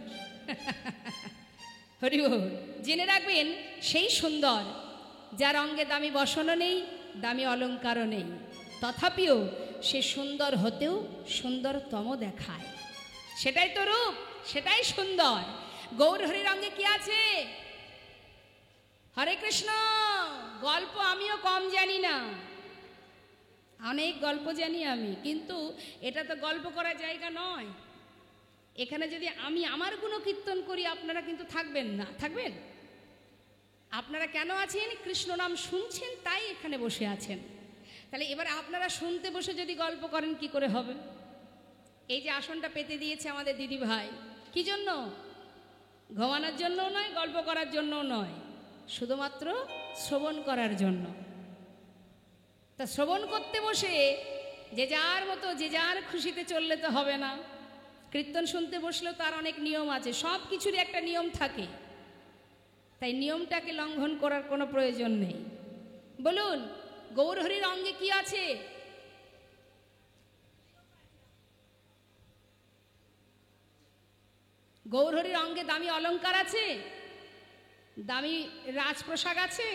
S1: হরি বল। জেনে রাখবেন সেই সুন্দর যার অঙ্গে দামি বসনও নেই, দামি অলঙ্কারও নেই, তথাপিও সে সুন্দর হতেও সুন্দরতম দেখায়। সেটাই তো রূপ, সেটাই সুন্দর। গৌর হরির অঙ্গে কি আছে? হরে কৃষ্ণ। গল্প আমিও কম জানি না, অনেক গল্প জানি আমি, কিন্তু এটা তো গল্প করার জায়গা নয়। এখানে যদি আমি আমার গুণকীর্তন করি, আপনারা কিন্তু থাকবেন না। থাকবেন? আপনারা কেন আছেন? কৃষ্ণ নাম শুনছেন, তাই এখানে বসে আছেন। তাহলে এবার আপনারা শুনতে বসে যদি গল্প করেন কি করে হবে? এই যে আসনটা পেতে দিয়েছে আমাদের দিদি ভাই, কি জন্য? ঘুমানোর জন্যও নয়, গল্প করার জন্যও নয়, শুধুমাত্র শ্রবণ করার জন্য। তা শ্রবণ করতে বসে যে যার মতো যে যার খুশিতে চললে তো হবে না। কীর্তন শুনতে বসলেও তার অনেক নিয়ম আছে, সব কিছুরই একটা নিয়ম থাকে, তাই নিয়মটাকে লঙ্ঘন করার কোনো প্রয়োজন নেই। বলুন, গৌরহরির অঙ্গে কি আছে? গৌরহরির অঙ্গে দামি অলঙ্কার আছে, দামি রাজপ্রসাদ আছে।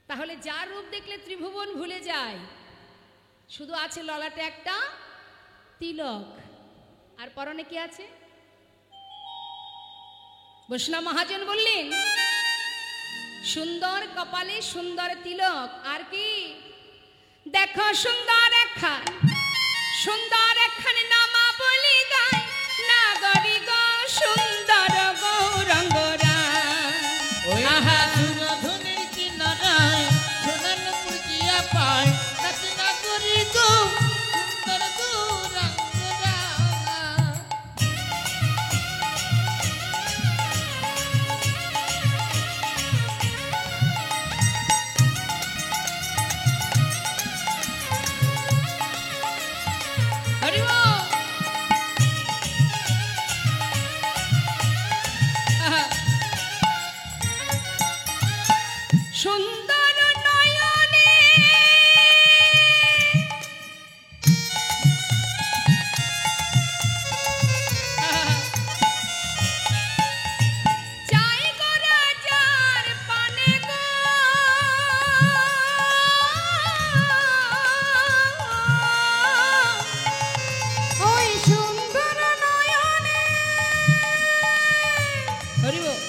S1: তাহলে যার রূপ দেখলে ত্রিভুবন ভুলে যায়, শুধু আছে ললাটে একটা তিলক, আর পরনে কি আছে? বৈষ্ণব মহাজন বললেন, সুন্দর কপালে সুন্দর তিলক, আর কি? দেখো সুন্দর একখান নামা বলি গায়, নাগরি গো সুন্দর গৌরঙ্গরা।
S2: ওই সুরধনের কিনারায় সোনার মুরগিয়া পায়, নাচে না করি গো সুন্দর গৌরাঙ্গরা।
S1: হরি বল। আহা। সুন্দর নয়নে চাই গো রাজার পানে গো,
S3: ওই সুন্দর নয়নে
S1: হরি বল।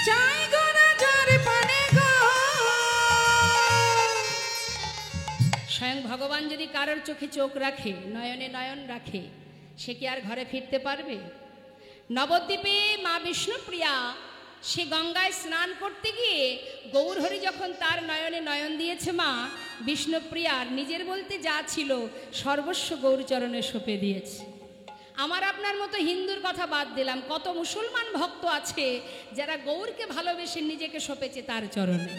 S3: চাই গো রাজার পানে গো।
S1: স্বয়ং ভগবান যদি কারোর চোখে চোখ রাখে, নয়নে নয়ন রাখে, সে কি আর ঘরে ফিরতে পারবে? নবদ্বীপে মা বিষ্ণুপ্রিয়া সে গঙ্গায় স্নান করতে গিয়ে গৌরহরি যখন তার নয়নে নয়ন দিয়েছে, মা বিষ্ণুপ্রিয়ার নিজের বলতে যা ছিল সর্বস্ব গৌরচরণে সঁপে দিয়েছে। আমার আপনার মতো হিন্দুর কথা বাদ দিলাম, কত মুসলমান ভক্ত আছে যারা গৌরকে ভালোবেসে নিজেকে সঁপেছে তার চরণে।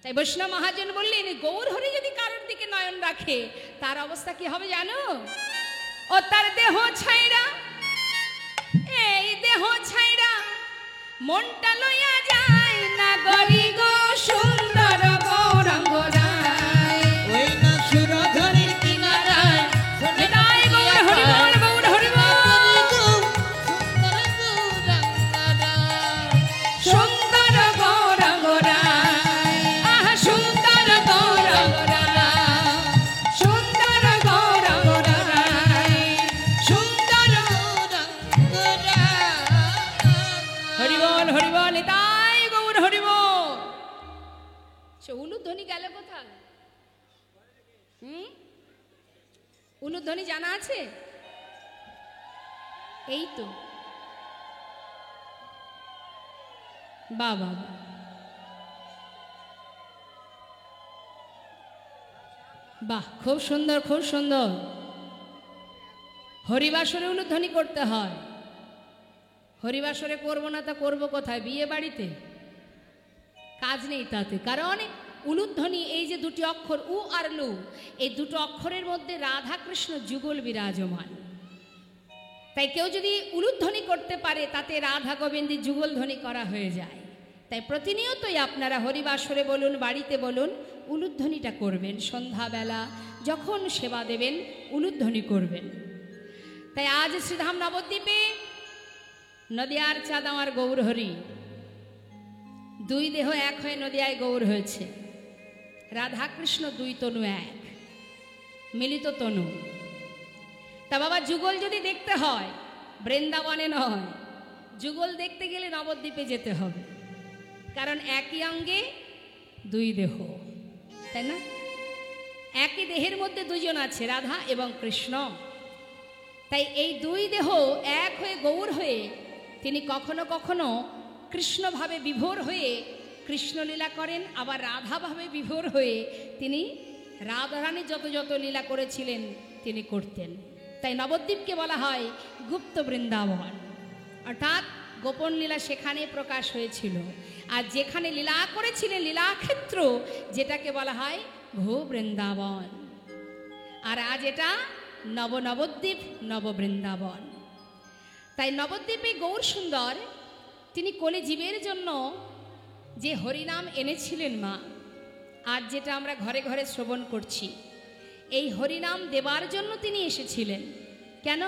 S1: তাই বৈষ্ণব মহাজন বললেন, গৌরহরি যদি কারোর দিকে নয়ন রাখে তার অবস্থা কি হবে জানো? ও তার দেহ ছাইরা, এই দেহ ছাইরা মনটা লইয়া যায়, না গরি গো সুন্দর গৌরাঙ্গরায়।
S2: ওই না সুরধনের কিনারায় সোনার
S1: নিতাই গৌর হরি বল, গৌর হরি বল।
S2: সুন্দর গৌরাঙ্গরা।
S1: সুন্দর গৌরাঙ্গরায়, আহা সুন্দর গৌরাঙ্গরায়, সুন্দর গৌরাঙ্গরায়, সুন্দর। হরি বল, হরি বল, নিতাই গৌর হরি বল। সে উলুধ্বনি গেল কোথায়? উলুধ্বনি জানা আছে? এই তো বাবা, বাহ, খুব সুন্দর, খুব সুন্দর। হরিবাসরে উলুধ্বনি করতে হয়। হরিবাসরে করবো না তা করবো কোথায়? বিয়ে বাড়িতে কাজ নেই তাতে, কারণ উলুধ্বনি এই যে দুটি অক্ষর উ আর লু, এই দুটো অক্ষরের মধ্যে রাধা কৃষ্ণ যুগল বিরাজমান। তাই কেউ যদি উলুধ্বনি করতে পারে তাতে রাধা গোবিন্দের যুগল ধ্বনি করা হয়ে যায়। তাই প্রতিনিয়তই আপনারা হরিবাসরে বলুন, বাড়িতে বলুন, উলুধ্বনিটা করবেন। সন্ধ্যাবেলা যখন সেবা দেবেন উলুধ্বনি করবেন। তাই আজ শ্রীধাম নবদ্বীপে নদিয়ার চাঁদ আমার গৌরহরি, দুই দেহ এক হয়ে নদিয়ায় গৌর হয়েছে। রাধাকৃষ্ণ দুই তনু এক, মিলিত তনু। তা বাবা, যুগল যদি দেখতে হয় বৃন্দাবনে নয়, যুগল দেখতে গেলে নবদ্বীপে যেতে হবে, কারণ একই অঙ্গে দুই দেহ, তাই না? একই দেহের মধ্যে দুজন আছে, রাধা এবং কৃষ্ণ। তাই এই দুই দেহ এক হয়ে গৌর হয়ে তিনি কখনো কখনো কৃষ্ণভাবে বিভোর হয়ে কৃষ্ণলীলা করেন, আবার রাধাভাবে বিভোর হয়ে তিনি রাধারানী যত যত লীলা করেছিলেন তিনি করতেন। তাই নবদ্বীপকে বলা হয় গুপ্ত বৃন্দাবন, অর্থাৎ গোপন লীলা সেখানে প্রকাশ হয়েছিল। আর যেখানে লীলা করেছিলেন লীলাক্ষেত্র, যেটাকে বলা হয় ভূ বৃন্দাবন। আর আজ এটা নবদ্বীপ, নববৃন্দাবন। তাই নবদ্বীপে গৌর সুন্দর তিনি কলিজীবের জন্য যে হরিনাম এনেছিলেন মা, আর যেটা আমরা ঘরে ঘরে শ্রবণ করছি, এই হরিনাম দেবার জন্য তিনি এসেছিলেন। কেন?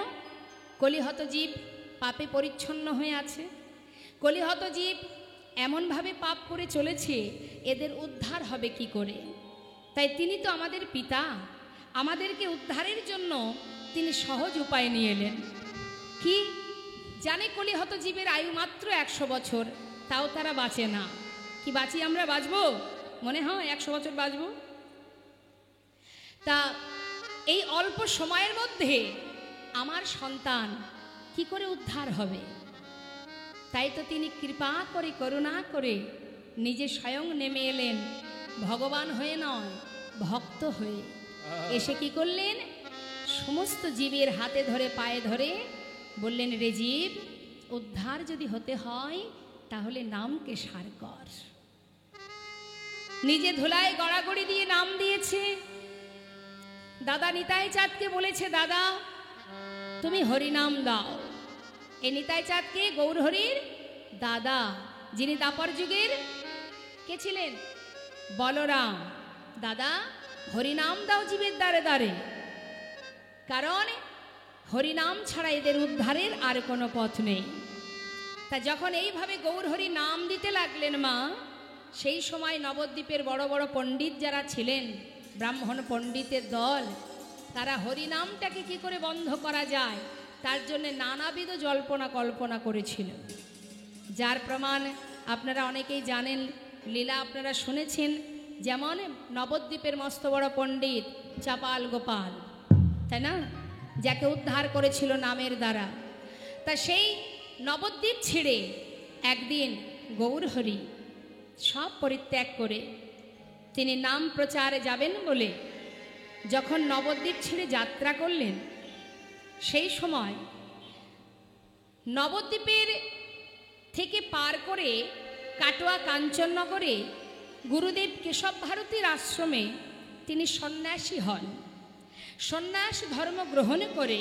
S1: কলিহত জীব পাপে পরিচ্ছন্ন হয়ে আছে, কলিহত জীব এমনভাবে পাপ করে চলেছে, এদের উদ্ধার হবে কি করে? তাই তিনি তো আমাদের পিতা, আমাদেরকে উদ্ধারের জন্য তিনি সহজ উপায় নিয়ে এলেন। কি জানে কলিহত জীবের আয়ু মাত্র 100 বছর, তাও তারা বাঁচে না। কি বাঁচি আমরা? বাঁচবো? মনে হয় 100 বছর বাঁচবো? তা এই অল্প সময়ের মধ্যে আমার সন্তান কি করে উদ্ধার হবে? তাই তো তিনি কৃপা করে, করুণা করে নিজে স্বয়ং নেমে এলেন, ভগবান হয়ে নয়, ভক্ত হয়ে। এসে কি করলেন? সমস্ত জীবের হাতে ধরে, পায়ে ধরে বললেন, রে জীব, উদ্ধার যদি হতে হয় তাহলে নামকে সার কর। নিজে ধুলায় গড়াগড়ি দিয়ে নাম দিয়েছে। দাদা নিতাই চাঁদকে বলেছে, দাদা তুমি হরিনাম দাও। এই নিতাই চাঁদকে গৌর হরির দাদা, যিনি দাপর যুগের কে ছিলেন? বলরাম। দাদা হরিনাম দাও জীবের দ্বারে দ্বারে, কারণ হরিনাম ছাড়া এদের উদ্ধারের আর কোনো পথ নেই। তা যখন এইভাবে গৌর হরি নাম দিতে লাগলেন মা, সেই সময় নবদ্বীপের বড় বড় পণ্ডিত যারা ছিলেন, ব্রাহ্মণ পণ্ডিতের দল, তারা হরিনামটাকে কি করে বন্ধ করা যায় তার জন্য নানাবিধ জল্পনা কল্পনা করেছিল। যার প্রমাণ আপনারা অনেকেই জানেন, লীলা আপনারা শুনেছেন। যেমন নবদ্বীপের মস্ত বড় পণ্ডিত চাপাল গোপাল, তাই না, যাকে উদ্ধার করেছিল নামের দ্বারা। তা সেই নবদ্বীপ ছেড়ে একদিন গৌরহরি সব পরিত্যাগ করে তিনি নাম প্রচারে যাবেন বলে যখন নবদ্বীপ ছেড়ে যাত্রা করলেন, সেই সময় নবদ্বীপের থেকে পার করে কাটোয়া কাঞ্চননগরে গুরুদেব কেশব ভারতীর আশ্রমে তিনি সন্ন্যাসী হন। সন্ন্যাস ধর্ম গ্রহণ করে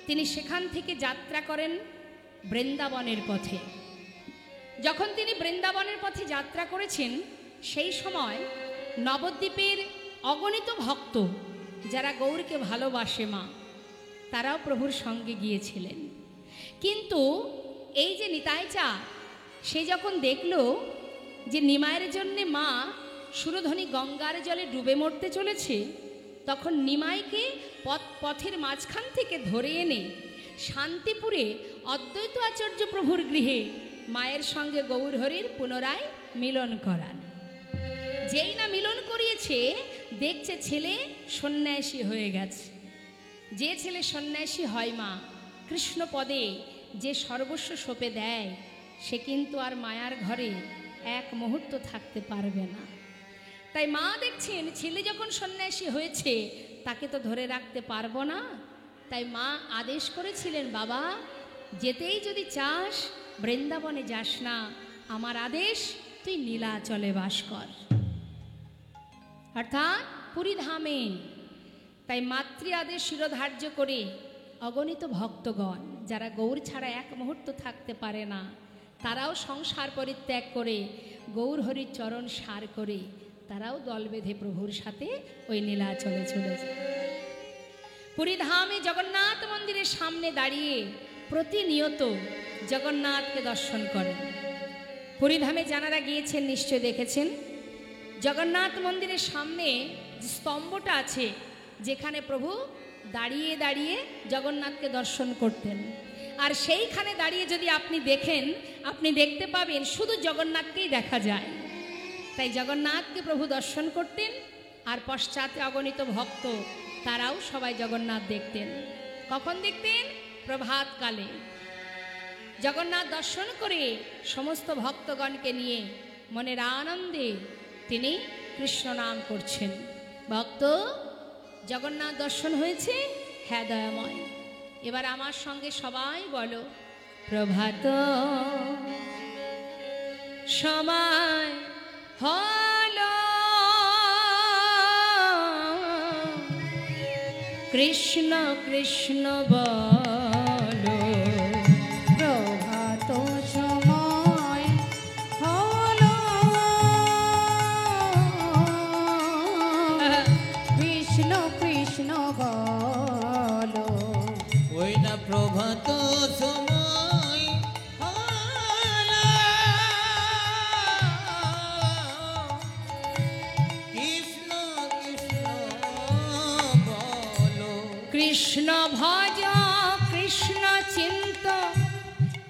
S1: তিনি সেখান থেকে যাত্রা করেন বৃন্দাবনের পথে। যখন তিনি বৃন্দাবনের পথে যাত্রা করেছেন, সেই সময় নবদ্বীপের অগণিত ভক্ত যারা গৌরকে ভালোবাসে মা, তারাও প্রভুর সঙ্গে গিয়েছিলেন। কিন্তু এই যে নিতাই চাঁদ, সে যখন দেখল যে নিমাইয়ের জন্যে মা সুরধ্বনি গঙ্গার জলে ডুবে মরতে চলেছে, তখন নিমাইকে পথের মাঝখান থেকে ধরে এনে শান্তিপুরে অদ্বৈত আচার্য প্রভুর গৃহে মায়ের সঙ্গে গৌরহরির পুনরায় মিলন করান। যেই না মিলন করিয়েছে, দেখছে ছেলে সন্ন্যাসী হয়ে গেছে। যে ছেলে সন্ন্যাসী হয় মা, কৃষ্ণ পদে যে সর্বস্ব সঁপে দেয়, সে কিন্তু আর মায়ার ঘরে এক মুহূর্ত থাকতে পারবে না। তাই মা দেখছেন ছেলে যখন সন্ন্যাসী হয়েছে, তাকে তো ধরে রাখতে পারবো না। তাই মা আদেশ করেছিলেন, বাবা যেতেই যদি চাস বৃন্দাবনে যাস না, আমার আদেশ তুই নীলাচলে বাস কর, অর্থাৎ পুরীধামে। তাই মাতৃ আদেশ শিরোধার্য করে অগণিত ভক্তগণ যারা গৌর ছাড়া এক মুহূর্ত থাকতে পারে না, তারাও সংসার পরিত্যাগ করে গৌর হরির চরণ সার করে তারাও দল বেঁধে প্রভুর সাথে ওই নীলাচলে চলে যায়। পুরীধামে জগন্নাথ মন্দিরের সামনে দাঁড়িয়ে প্রতিনিয়ত জগন্নাথকে দর্শন করেন। পুরীধামে যারা গিয়েছেন নিশ্চয় দেখেছেন, জগন্নাথ মন্দিরের সামনে যে স্তম্ভটা আছে, যেখানে প্রভু দাঁড়িয়ে দাঁড়িয়ে জগন্নাথকে দর্শন করতেন, আর সেইখানে দাঁড়িয়ে যদি আপনি দেখেন, আপনি দেখতে পাবেন শুধু জগন্নাথকেই দেখা যায়। তাই জগন্নাথকে প্রভু দর্শন করতেন, আর পশ্চাতে অগণিত ভক্ত তারাও সবাই জগন্নাথ দেখতেন। কখন দেখতেন? প্রভাতকালে। জগন্নাথ দর্শন করে সমস্ত ভক্তগণকে নিয়ে মনের আনন্দে তিনি কৃষ্ণ নাম করছেন। ভক্ত, জগন্নাথ দর্শন হয়েছে? হ্যাঁ দয়াময়। এবার আমার সঙ্গে সবাই বলো, প্রভাত সময় হলো, কৃষ্ণ কৃষ্ণ বলো।
S3: প্রভাত সময় হলো, কৃষ্ণ কৃষ্ণ বলো।
S2: ওই না প্রভাত সময় হলো, কৃষ্ণ কৃষ্ণ বলো।
S1: কৃষ্ণ ভজ কৃষ্ণ চিন্ত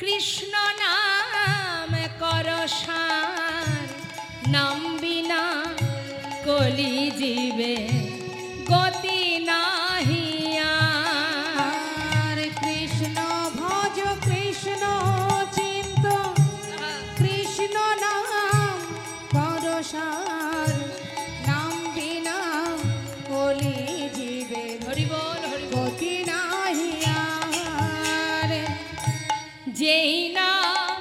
S1: কৃষ্ণ নাম কর সার নাম বিনা কলি জীবে গতি নাহিয়া।
S3: আর কৃষ্ণ ভজ কৃষ্ণ চিন্ত কৃষ্ণ নাম করসার নাম বিনা কলি জীবে
S1: হরি বল হরি বল।
S3: গতি নাহিয়ার।
S1: যেই নাম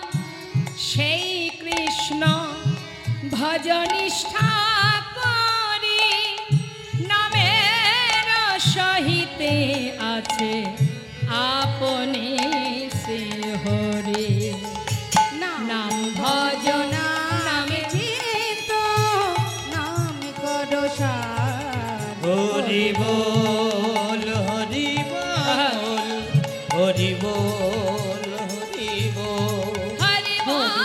S1: সেই কৃষ্ণ ভজ নিষ্ঠা করি নামের সহিতে আছে আপনে সে হরি। নাম ভজন নামে
S3: চিন্ত নাম করসার।
S2: হরি বল হরি বল হরি বল হরি বল।
S1: হরি বল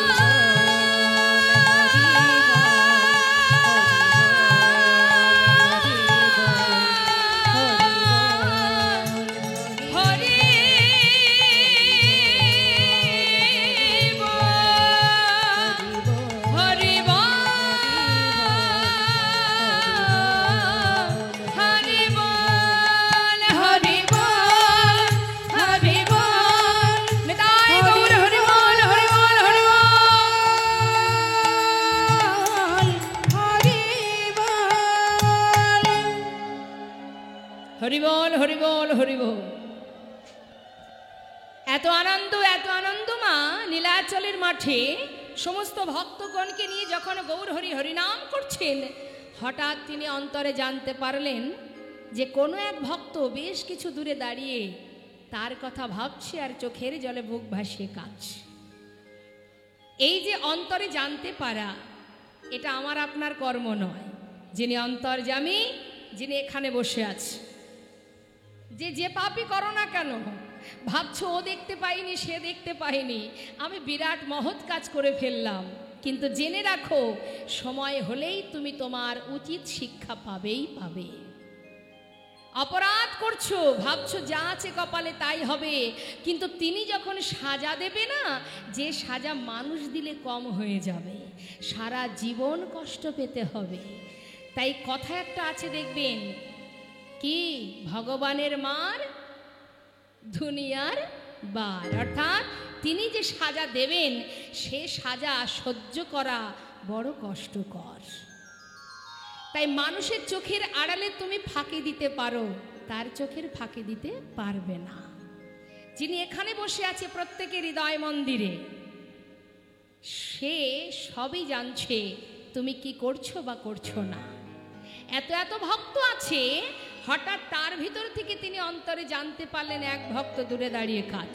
S1: হরি বল হরি বল হরি বল হরি বল হরি বল। নিতাই গৌর হরি বল হরি বল হরি বল। হরি বল হরি বল হরি বল। এত আনন্দ মা নীলাচলের মাঠে সমস্ত ভক্তগণকে নিয়ে যখন গৌর হরি হরিনাম করছেন, হঠাৎ তিনি অন্তরে জানতে পারলেন যে কোনো এক ভক্ত বেশ কিছু দূরে দাঁড়িয়ে তার কথা ভাবছে আর চোখের জলে বুক ভাসিয়ে কাঁদছে। এই যে অন্তরে জানতে পারা, এটা আমার আপনার কর্ম নয়। যিনি অন্তর্যামী, যিনি এখানে বসে আছে, যে পাপই করো না কেন, ভাবছো ও দেখতে পাইনি সে দেখতে পাইনি, আমি বিরাট মহৎ কাজ করে ফেললাম, কিন্তু জেনে রাখো সময় হলেই তুমি তোমার উচিত শিক্ষা পাবেই পাবে। অপরাধ করছো, ভাবছো যা আছে কপালে তাই হবে, কিন্তু তিনি যখন সাজা দেবে না, যে সাজা মানুষ দিলে কম হয়ে যাবে, সারা জীবন কষ্ট পেতে হবে। তাই কথা একটা আছে দেখবেন, কি ভগবানের মার দুনিয়ার বার, অর্থাৎ তিনি যে সাজা দেবেন সে সাজা সহ্য করা বড় কষ্টকর। তাই মানুষের চোখের আড়ালে তুমি ফাঁকি দিতে পারো, তার চোখের ফাঁকি দিতে পারবে না। যিনি এখানে বসে আছে প্রত্যেকের হৃদয় মন্দিরে, সে সবই জানছে তুমি কি করছো বা করছো না। এত ভক্ত আছে, হঠাৎ তার ভিতর থেকে তিনি অন্তরে জানতে পারলেন এক ভক্ত দূরে দাঁড়িয়ে কাজ।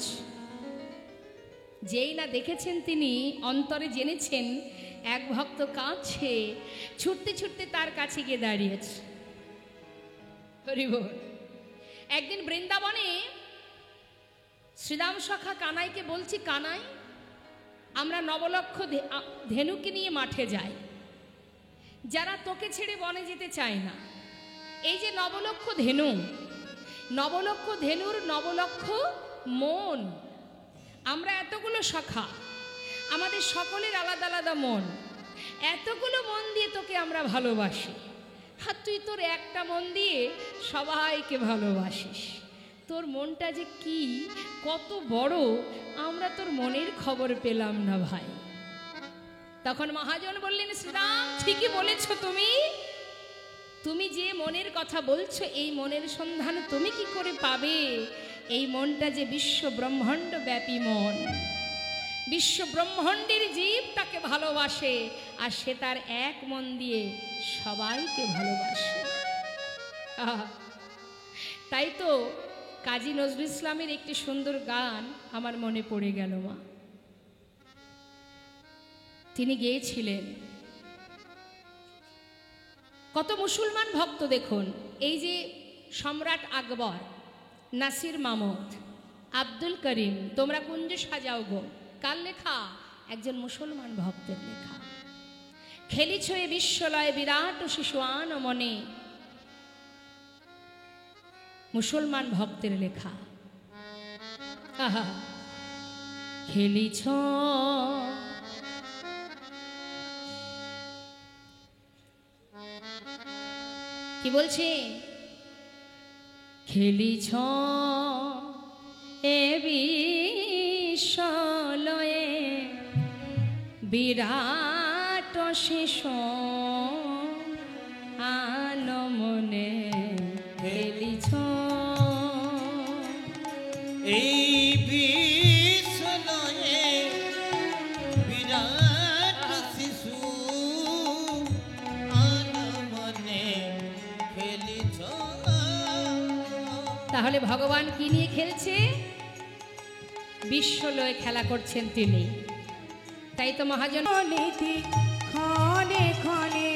S1: যেই না দেখেছেন তিনি অন্তরে জেনেছেন এক ভক্ত কাঁদছে, ছুটতে ছুটতে তার কাছে গিয়ে দাঁড়িয়েছে। হরি বল। একদিন বৃন্দাবনে শ্রীরাম সখা কানাইকে বলছি, কানাই আমরা নবলক্ষ ধেনুকে নিয়ে মাঠে যাই, যারা তোকে ছেড়ে বনে যেতে চায় না। এই যে নবলক্ষ ধেনু, নবলক্ষ ধেনুর নবলক্ষ মন, আমরা এতগুলো সখা, আমাদের সকলের আলাদা আলাদা মন, এতগুলো মন দিয়ে তোকে আমরা ভালোবাসি, আর তুই তোর একটা মন দিয়ে সবাইকে ভালোবাসিস। তোর মনটা যে কি কত বড়, আমরা তোর মনের খবর পেলাম না ভাই। তখন মহাজন বললেন, শ্রীরাম ঠিকই বলেছ, তুমি যে মনের কথা বলছো, এই মনের সন্ধান তুমি কি করে পাবে? এই মনটা যে বিশ্ব ব্রহ্মাণ্ড ব্যাপী মন, বিশ্ব ব্রহ্মাণ্ডের জীব তাকে ভালোবাসে, আর সে তার এক মন দিয়ে সবাইকে ভালোবাসে। তাই তো কাজী নজরুল ইসলামের একটি সুন্দর গান আমার মনে পড়ে গেল মা। তিনি গেয়েছিলেন, কত মুসলমান ভক্ত দেখুন, এই যে সম্রাট আকবর, নাসির মামুদ, আব্দুল করিম, তোমরা কুঞ্জ সাজাও গো, কার লেখা? একজন মুসলমান ভক্তের লেখা। খেলিছ এ বিশ্বলয় বিরাট শিশুয়ান মনে, মুসলমান ভক্তের লেখা। আহা, খেলিছ কি বলছে, খেলিছ এ বিশ্বলয়ে বিরাট শেষ আনমনে খেলিছ
S2: এই বিশ্বলয়ে বিরাট শিশু আনমনে খেলিছ।
S1: তাহলে ভগবান কি নিয়ে খেলছে? বিশ্বলয়ে খেলা করছেন তিনি। তাই তো মহাজন
S3: নীতি ক্ষণে ক্ষণে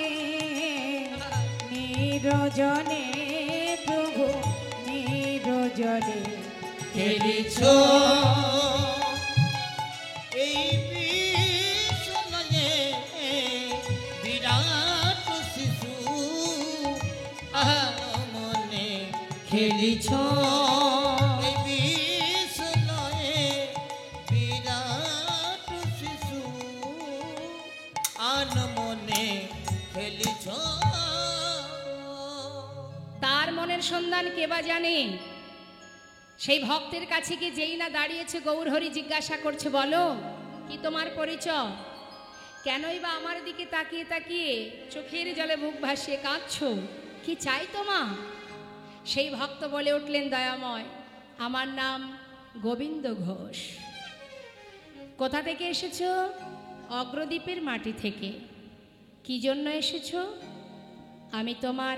S3: নিরজনে প্রভু নিরজনে
S2: খেলিছ এই বিশ্বলয়ে বিরাট শিশু আনমনে
S1: খেলিছ
S2: এই বিশ্বলয়ে বিরাট শিশু আনমনে খেলিছ।
S1: তার মনের সন্ধান কে বা জানে? সেই ভক্তের কাছে গিয়ে যেই না দাঁড়িয়েছে গৌরহরি জিজ্ঞাসা করছে, বলো কি তোমার পরিচয়? কেনই বা আমার দিকে তাকিয়ে তাকিয়ে চোখের জলে মুখ ভাসিয়ে কাঁদছো? কি চাই তোমা? সেই ভক্ত বলে উঠলেন, দয়াময়, আমার নাম গোবিন্দ ঘোষ। কোথা থেকে এসেছো? অগ্রদ্বীপের মাটি থেকে। কি জন্য এসেছো? আমি তোমার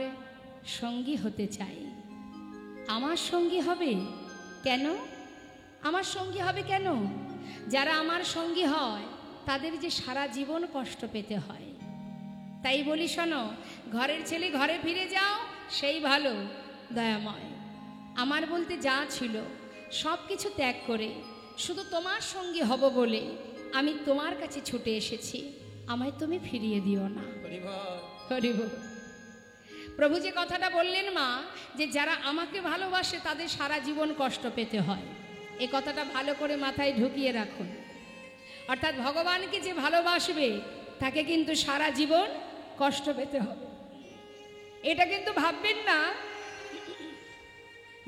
S1: সঙ্গী হতে চাই। আমার সঙ্গী হবে কেন? আমার সঙ্গী হবে কেন? যারা আমার সঙ্গী হয় তাদের যে সারা জীবন কষ্ট পেতে হয়। তাই বলি, শোনো, ঘরের ছেলে ঘরে ফিরে যাও, সেই ভালো। দয়াময়, আমার বলতে যা ছিল সব কিছু ত্যাগ করে শুধু তোমার সঙ্গী হব বলে আমি তোমার কাছে ছুটে এসেছি। আমায় তুমি ফিরিয়ে দিও না। হরি বল। প্রভু যে কথাটা বললেন মা, যে যারা আমাকে ভালোবাসে তাদের সারা জীবন কষ্ট পেতে হয়, এ কথাটা ভালো করে মাথায় ঢুকিয়ে রাখুন। অর্থাৎ ভগবানকে যে ভালোবাসবে তাকে কিন্তু সারা জীবন কষ্ট পেতে হবে। এটা কিন্তু ভাববেন না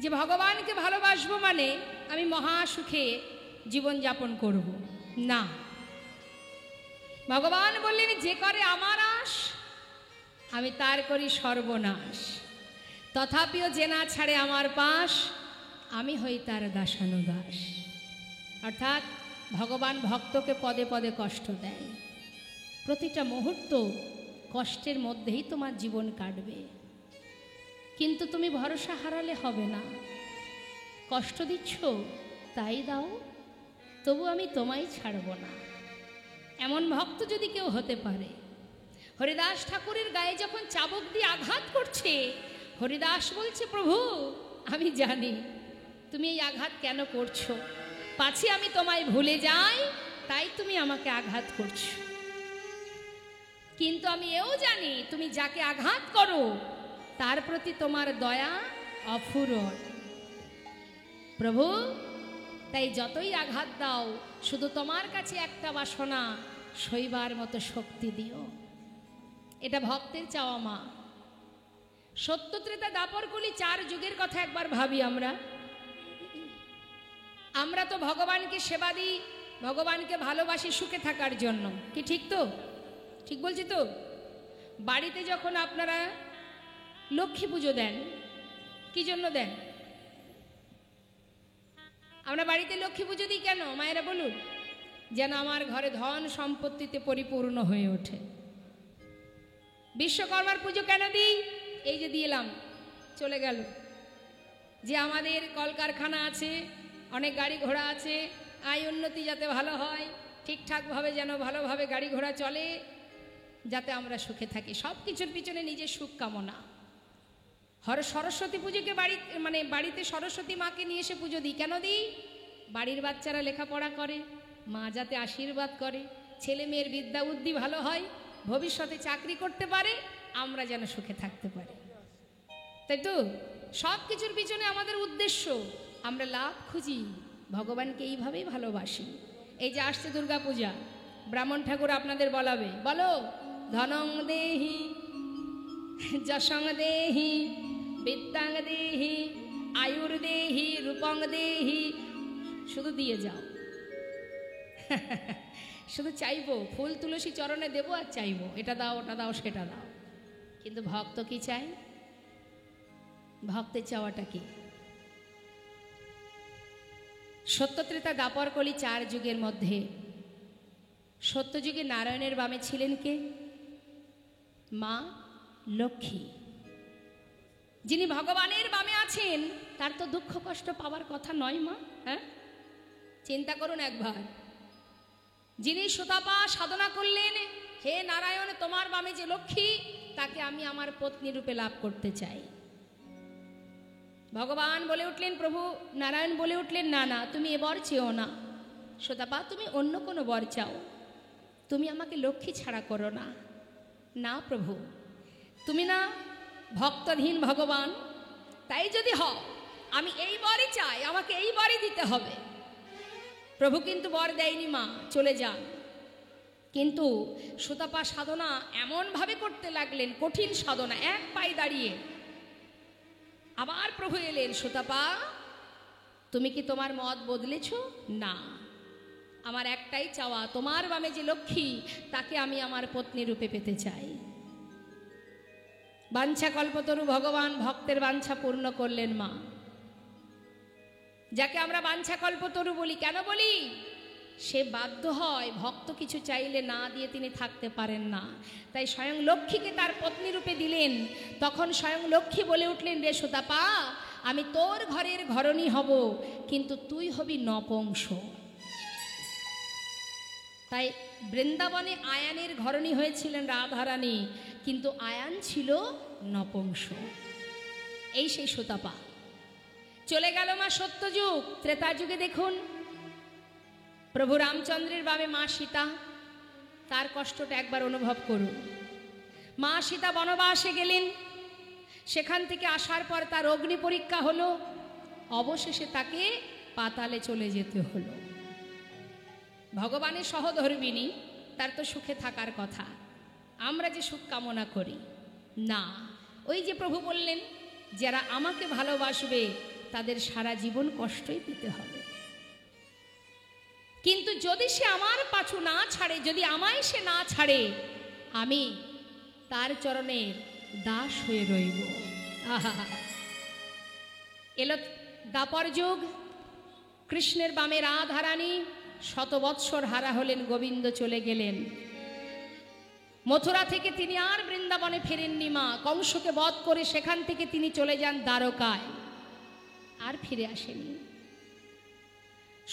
S1: যে ভগবানকে ভালোবাসবো মানে আমি মহা সুখে জীবনযাপন করব, না। ভগবান বললেন, যে করে আমার আশ আমি তার করি সর্বনাশ, তথাপিও যে না ছাড়ে আমার পাশ আমি হই তার দাসানুদাস। অর্থাৎ ভগবান ভক্তকে পদে পদে কষ্ট দেয়। প্রতিটা মুহূর্ত কষ্টের মধ্যেই তোমার জীবন কাটবে, কিন্তু তুমি ভরসা হারালে হবে না। কষ্ট দিচ্ছ তাই দাও, তবু আমি তোমায় ছাড়ব না। এমন ভক্ত যদি কেউ হতে পারে। হরিদাস ঠাকুরের গায়ে যখন চাবুক দিয়ে আঘাত করছে, হরিদাস বলছে, প্রভু আমি জানি তুমি এই আঘাত কেন করছো, পাছে আমি তোমায় ভুলে যাই তাই তুমি আমাকে আঘাত করছো। কিন্তু আমি এও জানি তুমি যাকে আঘাত করো তার প্রতি তোমার দয়া অফুরন। প্রভু তাই যতই আঘাত দাও শুধু তোমার কাছে একটা বাসনা, সইবার মতো শক্তি দিও। এটা ভক্তের চাওয়া মা। সত্য ত্রেতা দাপর কলি 4 যুগের কথা একবার ভাবি। আমরা তো ভগবানকে সেবা দিই, ভগবানকে ভালোবাসি সুখে থাকার জন্য, কি ঠিক তো? ঠিক বলছি তো? বাড়িতে যখন আপনারা লক্ষ্মী পুজো দেন, কি জন্য দেন? আমরা বাড়িতে লক্ষ্মী পুজো দিই কেন মায়েরা বলুন? যেন আমার ঘরে ধন সম্পত্তিতে পরিপূর্ণ হয়ে ওঠে। বিশ্বকর্মার পুজো কেন দিই? এই যে দিলাম চলে গেল, যে আমাদের কলকারখানা আছে, অনেক গাড়ি ঘোড়া আছে, আয় উন্নতি যাতে ভালো হয়, ঠিকঠাকভাবে যেন ভালোভাবে গাড়ি ঘোড়া চলে, যাতে আমরা সুখে থাকি। সব কিছুর পিছনে নিজের সুখ কামনা। সরস্বতী পুজোকে বাড়িতে সরস্বতী মাকে নিয়ে এসে পুজো দিই কেন দিই? বাড়ির বাচ্চারা লেখাপড়া করে, মা যাতে আশীর্বাদ করে, ছেলে মেয়ের বিদ্যা বুদ্ধি ভালো হয়, ভবিষ্যতে চাকরি করতে পারে, আমরা যেন সুখে থাকতে পারি। তাই তো সব কিছুর পিছনে আমাদের উদ্দেশ্য, আমরা লাভ খুঁজি, ভগবানকে এইভাবেই ভালোবাসি। এই যে আসছে দুর্গা পূজা, ব্রাহ্মণ ঠাকুর আপনাদের বলাবে, বলো ধনং দেহি যশং দেহি বিদ্যাং দেহি আয়ুর দেহি রূপং দেহি, শুধু দিয়ে যাও। শুধু চাইবো, ফুল তুলসী চরণে দেবো আর চাইবো এটা দাও ওটা দাও সেটা দাও। কিন্তু ভক্ত কি চায়? ভক্তের চাওয়াটা কি? সত্যত্রেতা দাপর কলি 4 যুগের মধ্যে সত্যযুগে নারায়ণের বামে ছিলেন কে? মা লক্ষ্মী। যিনি ভগবানের বামে আছেন তার তো দুঃখ কষ্ট পাওয়ার কথা নয় মা। হ্যাঁ, চিন্তা করুন একবার। যিনি সুতাপা সাধনা করলেন, হে নারায়ণ তোমার বামে যে লক্ষ্মী, তাকে আমি আমার পত্নী রূপে লাভ করতে চাই। ভগবান বলে উঠলেন, প্রভু নারায়ণ বলে উঠলেন, না না তুমি এ বর চেও না, সুতাপা তুমি অন্য কোনো বর চাও, তুমি আমাকে লক্ষ্মী ছাড়া করো না। না প্রভু, তুমি না ভক্তহীন ভগবান, তাই যদি হও আমি এই বরই চাই, আমাকে এই বরই দিতে হবে। প্রভু কিন্তু বর দেয়নি মা, চলে যান। কিন্তু সুতাপা সাধনা এমনভাবে করতে লাগলেন, কঠিন সাধনা, এক পায়ে দাঁড়িয়ে। আবার প্রভু এলেন, সুতাপা তুমি কি তোমার মত বদলেছ? না, আমার একটাই চাওয়া, তোমার বামে যে লক্ষ্মী তাকে আমি আমার পত্নী রূপে পেতে চাই। বাঞ্ছা কল্পতরু ভগবান ভক্তের বাঞ্ছা পূর্ণ করলেন মা, যাকে আমরা বাঞ্ছা কল্পতরু বলি। কেন বলি? সে বাধ্য হয়, ভক্ত কিছু চাইলে না দিয়ে তিনি থাকতে পারেন না, তাই স্বয়ং লক্ষ্মীকে তার পত্নী রূপে দিলেন। তখন স্বয়ং লক্ষ্মী বলে উঠলেন, রে সুতাপা আমি তোর ঘরের ঘরণী হব, কিন্তু তুই হবি নপুংস। তাই বৃন্দাবনে আয়ানের ঘরণী হয়েছিলেন রাধারানী, কিন্তু আয়ান ছিল নপুংস। এই সেই সুতাপা। চলে গেল মা সত্যযুগ। ত্রেতা যুগে দেখুন প্রভু রামচন্দ্রের বামে মা সীতা, তার কষ্টটা একবার অনুভব করুন। মা সীতা বনবাসে গেলেন, সেখান থেকে আসার পর তার অগ্নি পরীক্ষা হলো, অবশেষে তাকে পাতালে চলে যেতে হলো। ভগবানের সহধর্মিণী, তার তো সুখে থাকার কথা, আমরা যে সুখ কামনা করি না। ওই যে প্রভু বললেন, যারা আমাকে ভালোবাসবে তাদের সারা জীবন কষ্টই পেতে হবে। কিন্তু যদি সে আমার পাছু না ছাড়ে, যদি আমায় সে না ছাড়ে, আমি তার চরণের দাস হয়ে রইব। আহা, এলো দাপর যুগ। কৃষ্ণের বামে রাধারানী, 100 বৎসর হারা হলেন, গোবিন্দ চলে গেলেন। মথুরা থেকে তিনি আর বৃন্দাবনে ফেরেননি মা, কংসকে বধ করে সেখান থেকে তিনি চলে যান দ্বারকায়, আর ফিরে আসেনি।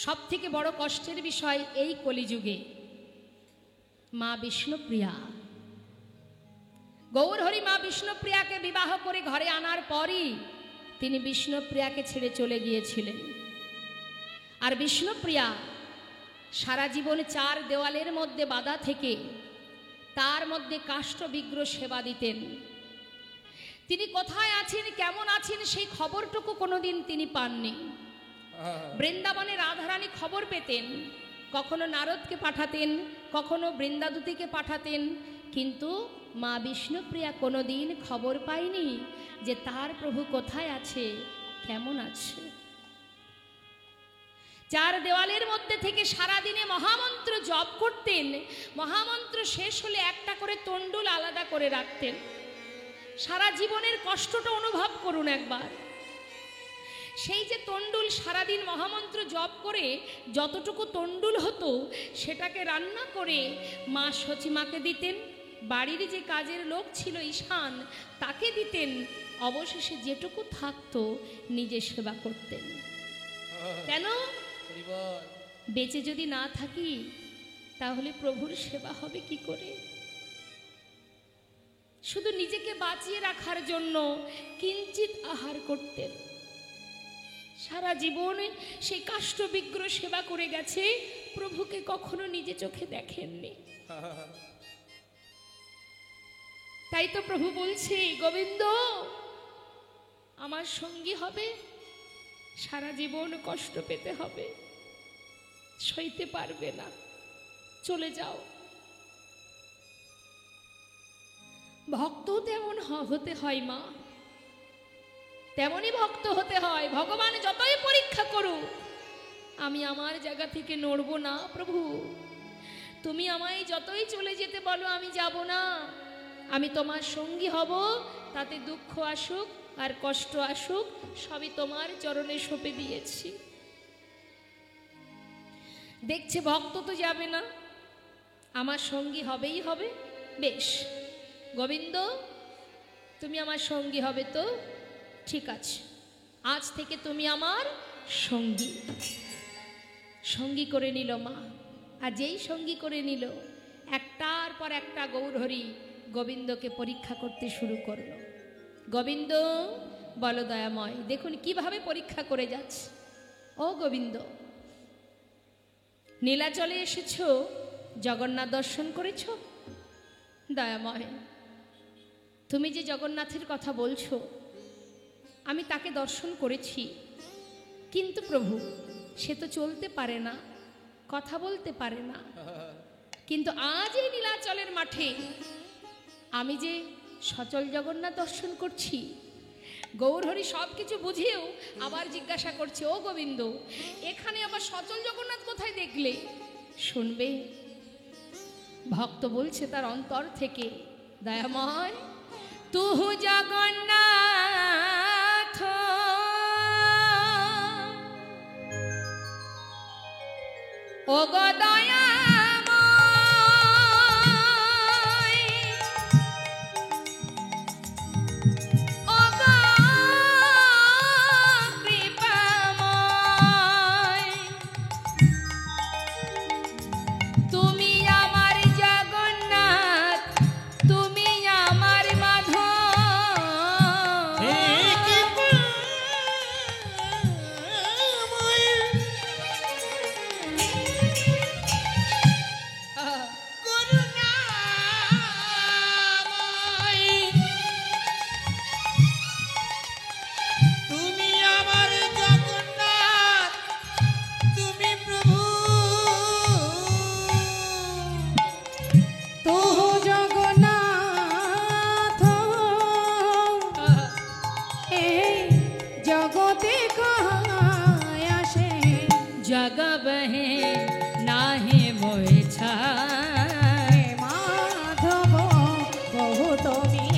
S1: সব থেকে বড় কষ্টের বিষয় এই কলিযুগে মা বিষ্ণুপ্রিয়া, গৌরহরি মা বিষ্ণুপ্রিয়াকে বিবাহ করে ঘরে আনার পরই তিনি বিষ্ণুপ্রিয়াকে ছেড়ে চলে গিয়েছিলেন। আর বিষ্ণুপ্রিয়া সারা জীবন 4 দেওয়ালের মধ্যে বাধা থেকে তার মধ্যে কাষ্ঠ বিগ্রহ সেবা দিতেন। তিনি কোথায় আছেন, কেমন আছেন, সেই খবরটুকু কোনোদিন তিনি পাননি। বৃন্দাবনে রাধারানী খবর পেতেন, কখনো নারদকে পাঠাতেন, কখনো বৃন্দাদূতিকে পাঠাতেন, কিন্তু মা বিষ্ণুপ্রিয়া কোনোদিন খবর পায়নি যে তার প্রভু কোথায় আছে, কেমন আছে। 4 দেওয়ালের মধ্যে থেকে সারাদিনে মহামন্ত্র জপ করতেন। মহামন্ত্র শেষ হলে একটা করে তণ্ডুল আলাদা করে রাখতেন। সারা জীবনের কষ্টটা অনুভব করুন একবার। সেই যে তণ্ডুল, সারাদিন মহামন্ত্র জপ করে যতটুকু তণ্ডুল হতো সেটাকে রান্না করে মা সচিমাকে দিতেন, বাড়ির যে কাজের লোক ছিল ঈশান তাকে দিতেন, অবশেষে যেটুকু থাকতো নিজে সেবা করতেন। কেন? বেঁচে যদি না থাকি তাহলে প্রভুর সেবা হবে কি করে? শুধু নিজেকে বাঁচিয়ে রাখার জন্য কিঞ্চিত আহার করতেন। সারা জীবনে সেই কাষ্ঠ বিগ্রহ সেবা করে গেছে, প্রভুকে কখনো নিজে চোখে দেখেননি। তাই তো প্রভু বলছে, গোবিন্দ আমার সঙ্গী হবে, সারা জীবন কষ্ট পেতে হবে, সইতে পারবে না, চলে যাও। ভক্ত তেমন হতে হয় মা, তেমনই ভক্ত হতে হয়। ভগবান যতই পরীক্ষা করুক, আমি আমার জায়গা থেকে নড়ব না। প্রভু, তুমি আমায় যতই চলে যেতে বলো, আমি যাব না। আমি তোমার সঙ্গী হব, তাতে দুঃখ আসুক আর কষ্ট আসুক, সবই তোমার চরণে সঁপে দিয়েছি। দেখছে ভক্ত তো যাবে না, আমার সঙ্গী হবেই হবে। বেশ গোবিন্দ, তুমি আমার সঙ্গী হবে তো? ঠিক আছে, আজ থেকে তুমি আমার সঙ্গী। সঙ্গী করে নিল মা। আর যেই সঙ্গী করে নিল, একটার পর একটা গৌরহরি গোবিন্দকে পরীক্ষা করতে শুরু করলো। গোবিন্দ বলো দয়াময়, দেখুন কিভাবে পরীক্ষা করে যাচ্ছে। ও গোবিন্দ, নীলাচলে এসেছ, জগন্নাথ দর্শন করেছ? দয়াময়, তুমি যে জগন্নাথের কথা বলছো, আমি তাকে দর্শন করেছি, কিন্তু প্রভু সে তো চলতে পারে না, কথা বলতে পারে না। কিন্তু আজ এই নীলাচলের মাঠে আমি যে সচল জগন্নাথ দর্শন করছি। গৌরহরি সব কিছু বুঝেও আবার জিজ্ঞাসা করছে, ও গোবিন্দ, এখানে আবার সচল জগন্নাথ কোথায় দেখলে? শুনবে, ভক্ত বলছে তার অন্তর থেকে, দয়াময়, তুহু জগন্নাথ ও গো দয়াময়, ও গো কৃপাময়, তুমি আমার জগন্নাথ, তুমি আমার মাধব।
S2: তুমি আমার জগন্নাথ, তুমি প্রভু।
S3: তুহু জগন্নাথ এই জগতে কাহায় আসে,
S1: জগবহে নাহে মোয় ছায়।
S3: মাধব বহু তুমি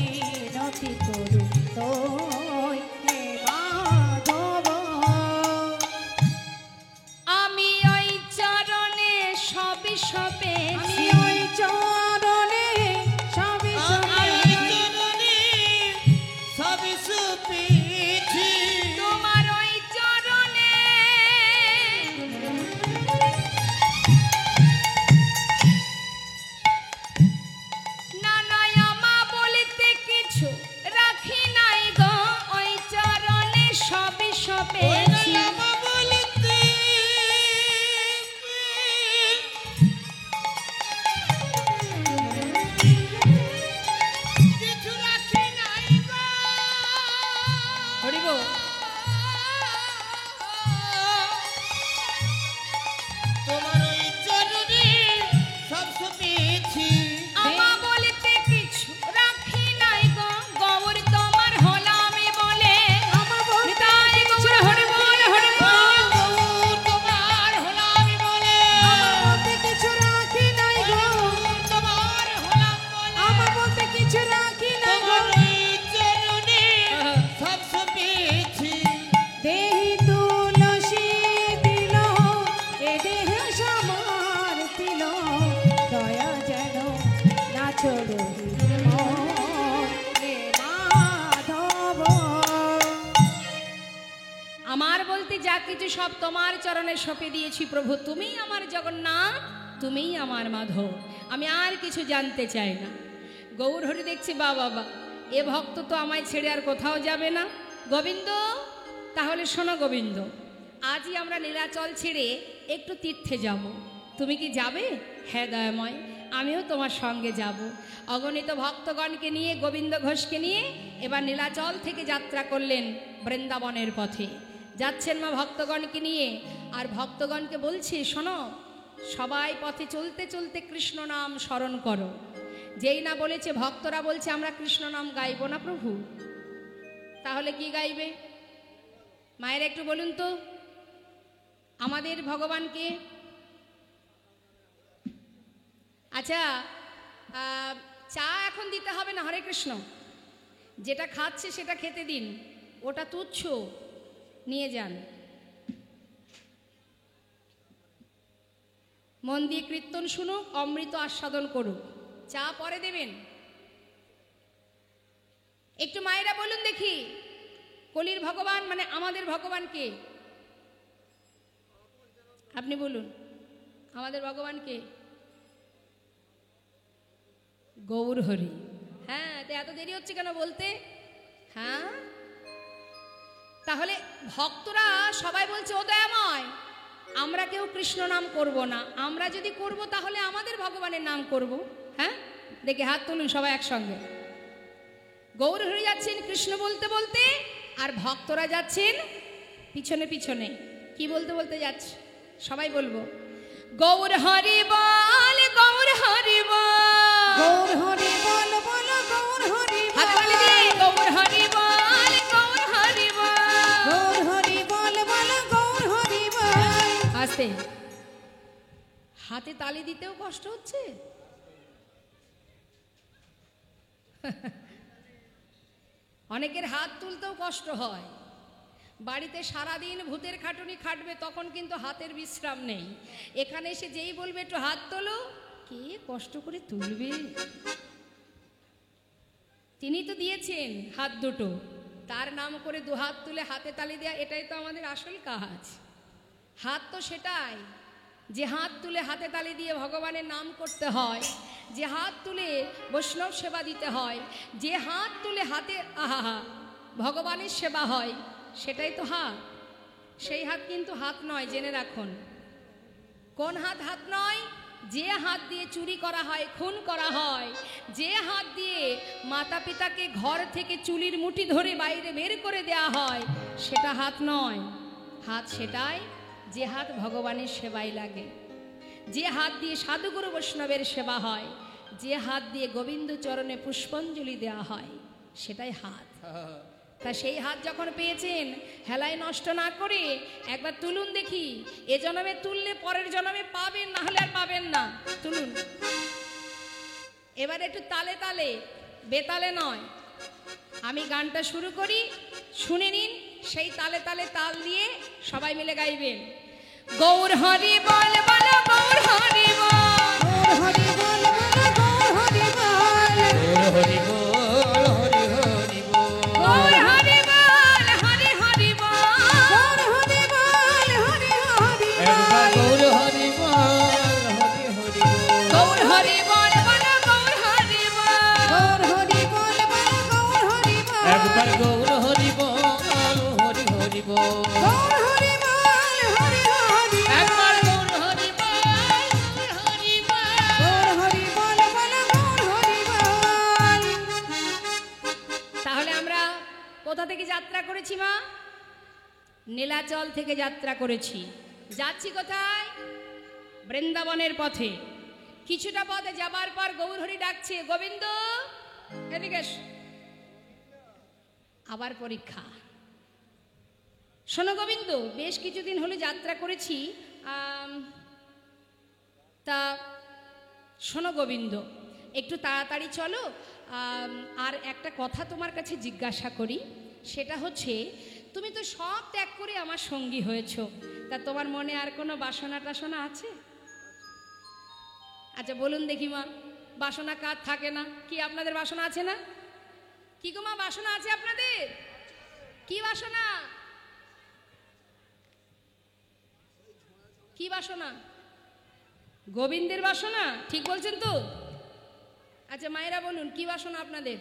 S3: নতি করু তোয়, হে মাধব।
S1: আমি ওই চরণে সবে সবে
S3: আমি ওই চরণে সবে সবে
S2: সবই সুপেছি,
S1: তোমার ওই চরণে না নয় আমা বলিতে কিছু রাখি নাই গো, ওই চরণে সবে সবে
S2: কিছু রাখি নাই গো।
S1: হরিব।
S2: তোমার ওই চরণে সব সুপেছি,
S1: আমা বলিতে কিছু রাখি নাই গো, গৌর তোমার হলামি বলে।
S3: আমা বলিতে
S1: নিতাই গৌর হরি বল, হরি বল।
S2: তোমার হলাম বলে,
S3: আমার মধ্যে কিছু রাখি নাই গো,
S2: তোমার হলাম বলে,
S3: আমার মধ্যে কিছু রাখি নাই গো।
S2: তোমার ওই চরণে সব সুপেছি।
S3: দেহি তুলসী দিল, এ দেহ সমার দিল, দয়া যেন না ছোড়ো হে মাধব।
S1: আমার বলতে যা কিছু সব তোমার চরণে সঁপে দিয়েছি প্রভু। তুমিই আমার জগন্নাথ, তুমিই আমার মাধব, আমি আর কিছু জানতে চাই না। গৌরহরি দেখছি, বা বাবা, এ ভক্ত তো আমায় ছেড়ে আর কোথাও যাবে না। গোবিন্দ, তাহলে শোনো গোবিন্দ, আজই আমরা নীলাচল ছেড়ে একটু তীর্থে যাব, তুমি কি যাবে? হ্যাঁ দয়াময়, আমিও তোমার সঙ্গে যাব। অগণিত ভক্তগণকে নিয়ে, গোবিন্দ ঘোষকে নিয়ে এবার নীলাচল থেকে যাত্রা করলেন বৃন্দাবনের পথে। যাচ্ছেন মা ভক্তগণকে নিয়ে, আর ভক্তগণকে বলছে, শোনো, সবাই পথে চলতে চলতে কৃষ্ণ নাম স্মরণ করো। যেই না বলেছে, ভক্তরা বলছে আমরা কৃষ্ণ নাম গাইব না প্রভু। তাহলে কি গাইবে? মায়ের একটু বলুন তো আমাদের ভগবানকে। আচ্ছা, চা এখন দিতে হবে না, হরে কৃষ্ণ। যেটা খাচ্ছে সেটা খেতে দিন, ওটা তুচ্ছ, নিয়ে যান। মন দিয়ে কীর্তন শুনুক, অমৃত আস্বাদন করুক, চা পরে দেবেন। একটু মায়েরা বলুন দেখি, কলির ভগবান মানে আমাদের ভগবান কে? আপনি বলুন, আমাদের ভগবান কে? গৌর হরি। হ্যাঁ, তো এত দেরি হচ্ছে কেন বলতে? হ্যাঁ, তাহলে ভক্তরা সবাই বলছে, ও দয়াময়, আমরা কেউ কৃষ্ণ নাম করব না, আমরা যদি করব তাহলে আমাদের ভগবানের নাম করব। হ্যাঁ, দেখে হাত তুলুন সবাই একসঙ্গে। গৌর হরি যাচ্ছেন কৃষ্ণ বলতে বলতে, আর ভক্তরা যাচ্ছেন পিছনে পিছনে। কি বলতে বলতে যাচ্ছে? সবাই বলবো, গৌর হরি বল, গৌর হরি বল,
S3: গৌর হরি বল বল, গৌর হরি বল,
S1: হাত তালি দিয়ে গৌর হরি বল, গৌর হরি বল,
S3: গৌর হরি বল বল, গৌর হরি বল।
S1: আস্তে, হাতে তালি দিতেও কষ্ট হচ্ছে। অনেকের হাত তুলতেও কষ্ট হয়। বাড়িতে সারাদিন ভূতের খাটুনি খাটবে, তখন কিন্তু হাতের বিশ্রাম নেই। এখানে এসে যেই বলবে একটু হাত তোলো, কে কষ্ট করে তুলবে? তিনি তো দিয়েছেন হাত দুটো, তার নাম করে দু হাত তুলে হাতে তালি দেয়া, এটাই তো আমাদের আসল কাজ। হাত তো সেটাই, যে হাত তুলে হাতে তালি দিয়ে ভগবানের নাম করতে হয়, যে হাত তুলে বৈষ্ণব সেবা দিতে হয়, যে হাত তুলে হাতে আহা ভগবানের সেবা হয়, সেটাই তো হাত। সেই হাত কিন্তু হাত নয়, জেনে রাখুন। কোন হাত হাত নয়? যে হাত দিয়ে চুরি করা হয়, খুন করা হয়, যে হাত দিয়ে মাতা পিতাকে ঘর থেকে চুলির মুঠি ধরে বাইরে বের করে দেয়া হয়, সেটা হাত নয়। হাত সেটাই যে হাত ভগবানের সেবায় লাগে, যে হাত দিয়ে সাধুগুরু বৈষ্ণবের সেবা হয়, যে হাত দিয়ে গোবিন্দ চরণে পুষ্পাঞ্জলি দেওয়া হয়, সেটাই হাত। তা সেই হাত যখন পেয়েছেন, হেলায় নষ্ট না করে একবার তুলুন দেখি। এ জন্মে তুললে পরের জন্মে পাবেন, না হলে আর পাবেন না। তুলুন এবার একটু তালে তালে, বেতালে নয়। আমি গানটা শুরু করি, শুনে নিন, সেই তালে তালে তাল দিয়ে সবাই মিলে গাইবেন। গৌর হরি বল বল, গৌর হরি বল,
S3: গৌর হরি বল বল, গৌর হরি বল,
S2: হরি বল, হরি হরি বল,
S1: গৌর হরি বল, হরি হরি বল,
S3: গৌর হরি বল, হরি হরি
S2: একবার
S3: বল,
S2: গৌর হরি বল, হরি হরি বল,
S1: গৌর হরি বল বল, গৌর হরি বল,
S3: গৌর হরি বল বল, গৌর হরি বল,
S2: একবার গৌর হরি বল, হরি হরি বল,
S3: গৌর হরি বল, হরি হরি বল,
S2: একবার গৌর হরি বল, হরি বল,
S3: গৌর হরি বল বল, গৌর হরি বল।
S1: তাহলে আমরা কোথা থেকে যাত্রা করেছি মা? নীলাচল থেকে যাত্রা করেছি। যাচ্ছি কোথায়? বৃন্দাবনের পথে। কিছুটা পথে যাবার পর গৌরহরি ডাকছে, গোবিন্দ এদিকে এস। আবার পরীক্ষা। শোনো গোবিন্দ, বেশ কিছুদিন হলো যাত্রা করেছি, তা শোনো গোবিন্দ, একটু তাড়াতাড়ি চলো। আর একটা কথা তোমার কাছে জিজ্ঞাসা করি, সেটা হচ্ছে, তুমি তো সব ত্যাগ করে আমার সঙ্গী হয়েছ, তা তোমার মনে আর কোনো বাসনা টাসনা আছে? আচ্ছা বলুন দেখি মা, বাসনা কার থাকে না? কি আপনাদের বাসনা আছে না? কি গো মা, বাসনা আছে আপনাদের? কি বাসনা? কি বাসনা? গোবিন্দের বাসনা, ঠিক বলছেন তো? আচ্ছা মায়েরা বলুন, কি বাসনা আপনাদের?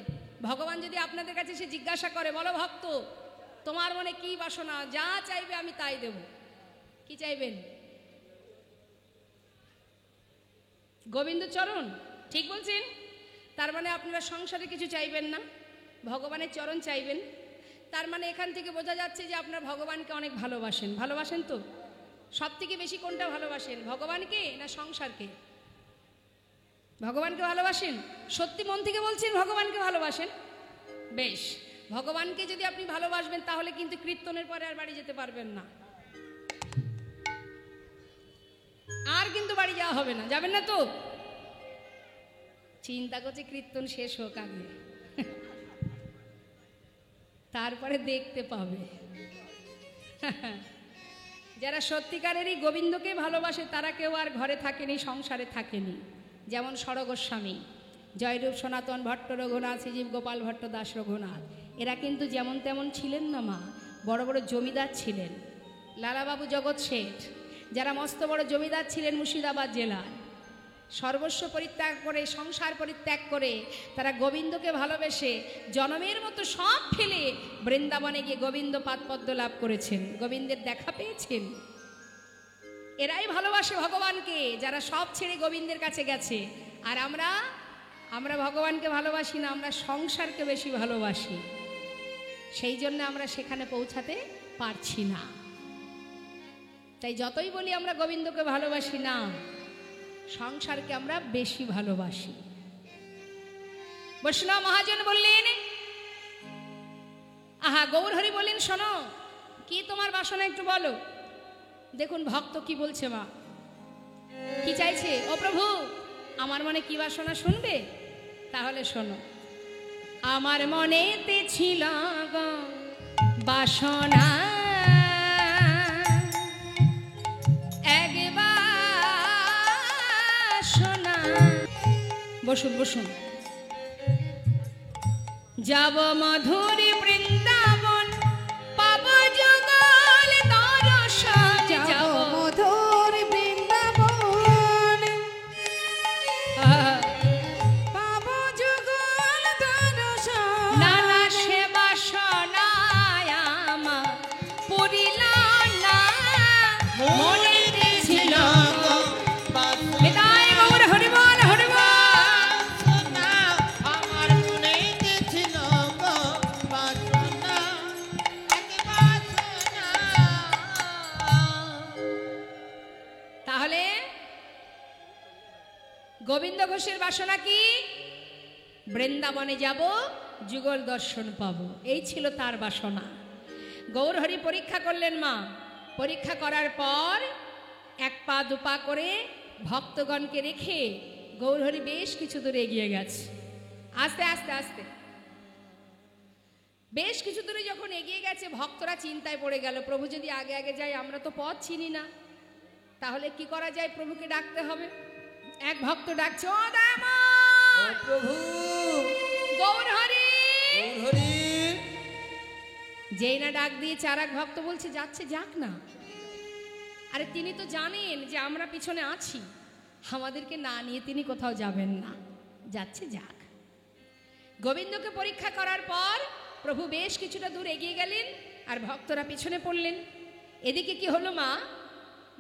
S1: ভগবান যদি আপনাদের কাছে সে জিজ্ঞাসা করে, বলো ভক্ত তোমার মনে কি বাসনা, যা চাইবে আমি তাই দেব। কি চাইবেন? গোবিন্দচরণ, ঠিক বলছেন? তার মানে আপনারা সংসারে কিছু চাইবেন না, ভগবানের চরণ চাইবেন। তার মানে এখান থেকে বোঝা যাচ্ছে যে আপনারা ভগবানকে অনেক ভালোবাসেন। ভালোবাসেন তো? সব থেকে বেশি কোনটা ভালোবাসেন, ভগবানকে না সংসারকে? ভগবানকে ভালোবাসেন? সত্যি মন থেকে বলছেন ভগবানকে ভালোবাসেন? বেশ, ভগবানকে যদি আপনি ভালোবাসবেন তাহলে কিন্তু কীর্তনের পরে আর বাড়ি যেতে পারবেন না, আর কিন্তু বাড়ি যাওয়া হবে না। যাবেন না তো? চিন্তা করছে কীর্তন শেষ হোক আগে, তারপরে দেখতে পাবে। যারা সত্যিকারেরই গোবিন্দকে ভালোবাসে তারা কেউ আর ঘরে থাকেনি, সংসারে থাকেনি। যেমন সরগোস্বামী, জয়রূপ সনাতন ভট্ট রঘুনাথ, শ্রীজীব গোপাল ভট্ট দাস রঘুনাথ, এরা কিন্তু যেমন তেমন ছিলেন না মা, বড় বড় জমিদার ছিলেন। লালাবাবু জগৎ শেঠ, যারা মস্ত বড় জমিদার ছিলেন মুর্শিদাবাদ জেলার, সর্বস্ব পরিত্যাগ করে, সংসার পরিত্যাগ করে তারা গোবিন্দকে ভালোবেসে জনমের মতো সব ফেলে বৃন্দাবনে গিয়ে গোবিন্দ পাদপদ্ম লাভ করেছেন, গোবিন্দের দেখা পেয়েছেন। এরাই ভালোবাসে ভগবানকে, যারা সব ছেড়ে গোবিন্দের কাছে গেছে। আর আমরা ভগবানকে ভালোবাসি না, আমরা সংসারকে বেশি ভালোবাসি। সেই জন্য আমরা সেখানে পৌঁছাতে পারছি না। তাই যতই বলি আমরা গোবিন্দকে ভালোবাসি না, সংসারকে আমরা বেশি ভালোবাসি। বৈষ্ণব মহাজন বললেন, আহা গৌরহরি বললেন, শোনো, কি তোমার বাসনা একটু বলো। দেখুন ভক্ত কি বলছে, মা কি চাইছে। ও প্রভু, আমার মনে কি বাসনা শুনবে? তাহলে শোনো। আমার মনেতে ছিল গো বাসনা, বসুন বসুন। যাব মধুর বৃন্দাবন, পাব যুগল দর্শন।
S3: যাব মধুর বৃন্দাবন, পাব যুগল দর্শন।
S1: নানা সে বাসনায় আমার পুরিল না, মনেতে ছিল গো বাসনা। গৌর হরি বল, হরি বল।
S2: আমার মনেতে ছিল গো বাসনা, এক বাসনা।
S1: তাহলে গোবিন্দ ঘোষের বাসনা কি? বৃন্দাবনে যাব, যুগল দর্শন পাবো, এই ছিল তার বাসনা। গৌরহরি পরীক্ষা করলেন মা। পরীক্ষা করার পর এক পা দুপা করে ভক্তগণকে রেখে গৌরহরি বেশ কিছু দূর এগিয়ে গেছে। আস্তে আস্তে আস্তে বেশ কিছু দূরে যখন এগিয়ে গেছে, ভক্তরা চিন্তায় পড়ে গেল, প্রভু যদি আগে আগে যায়, আমরা তো পথ চিনি না, তাহলে কি করা যায়? প্রভুকে ডাকতে হবে। এক ভক্ত ডাকছে, ও দয়াময়,
S4: ও প্রভু
S1: গৌরহরি।
S4: গৌরহরি।
S1: যেই না ডাক দিয়েছে আর এক ভক্ত বলছে, যাচ্ছে যাক না। আরে তিনি তো জানেন যে আমরা পিছনে আছি, আমাদেরকে না নিয়ে তিনি কোথাও যাবেন না, যাচ্ছে যাক। গোবিন্দকে পরীক্ষা করার পর প্রভু বেশ কিছুটা দূর এগিয়ে গেলেন আর ভক্তরা পিছনে পড়লেন। এদিকে কি হলো মা?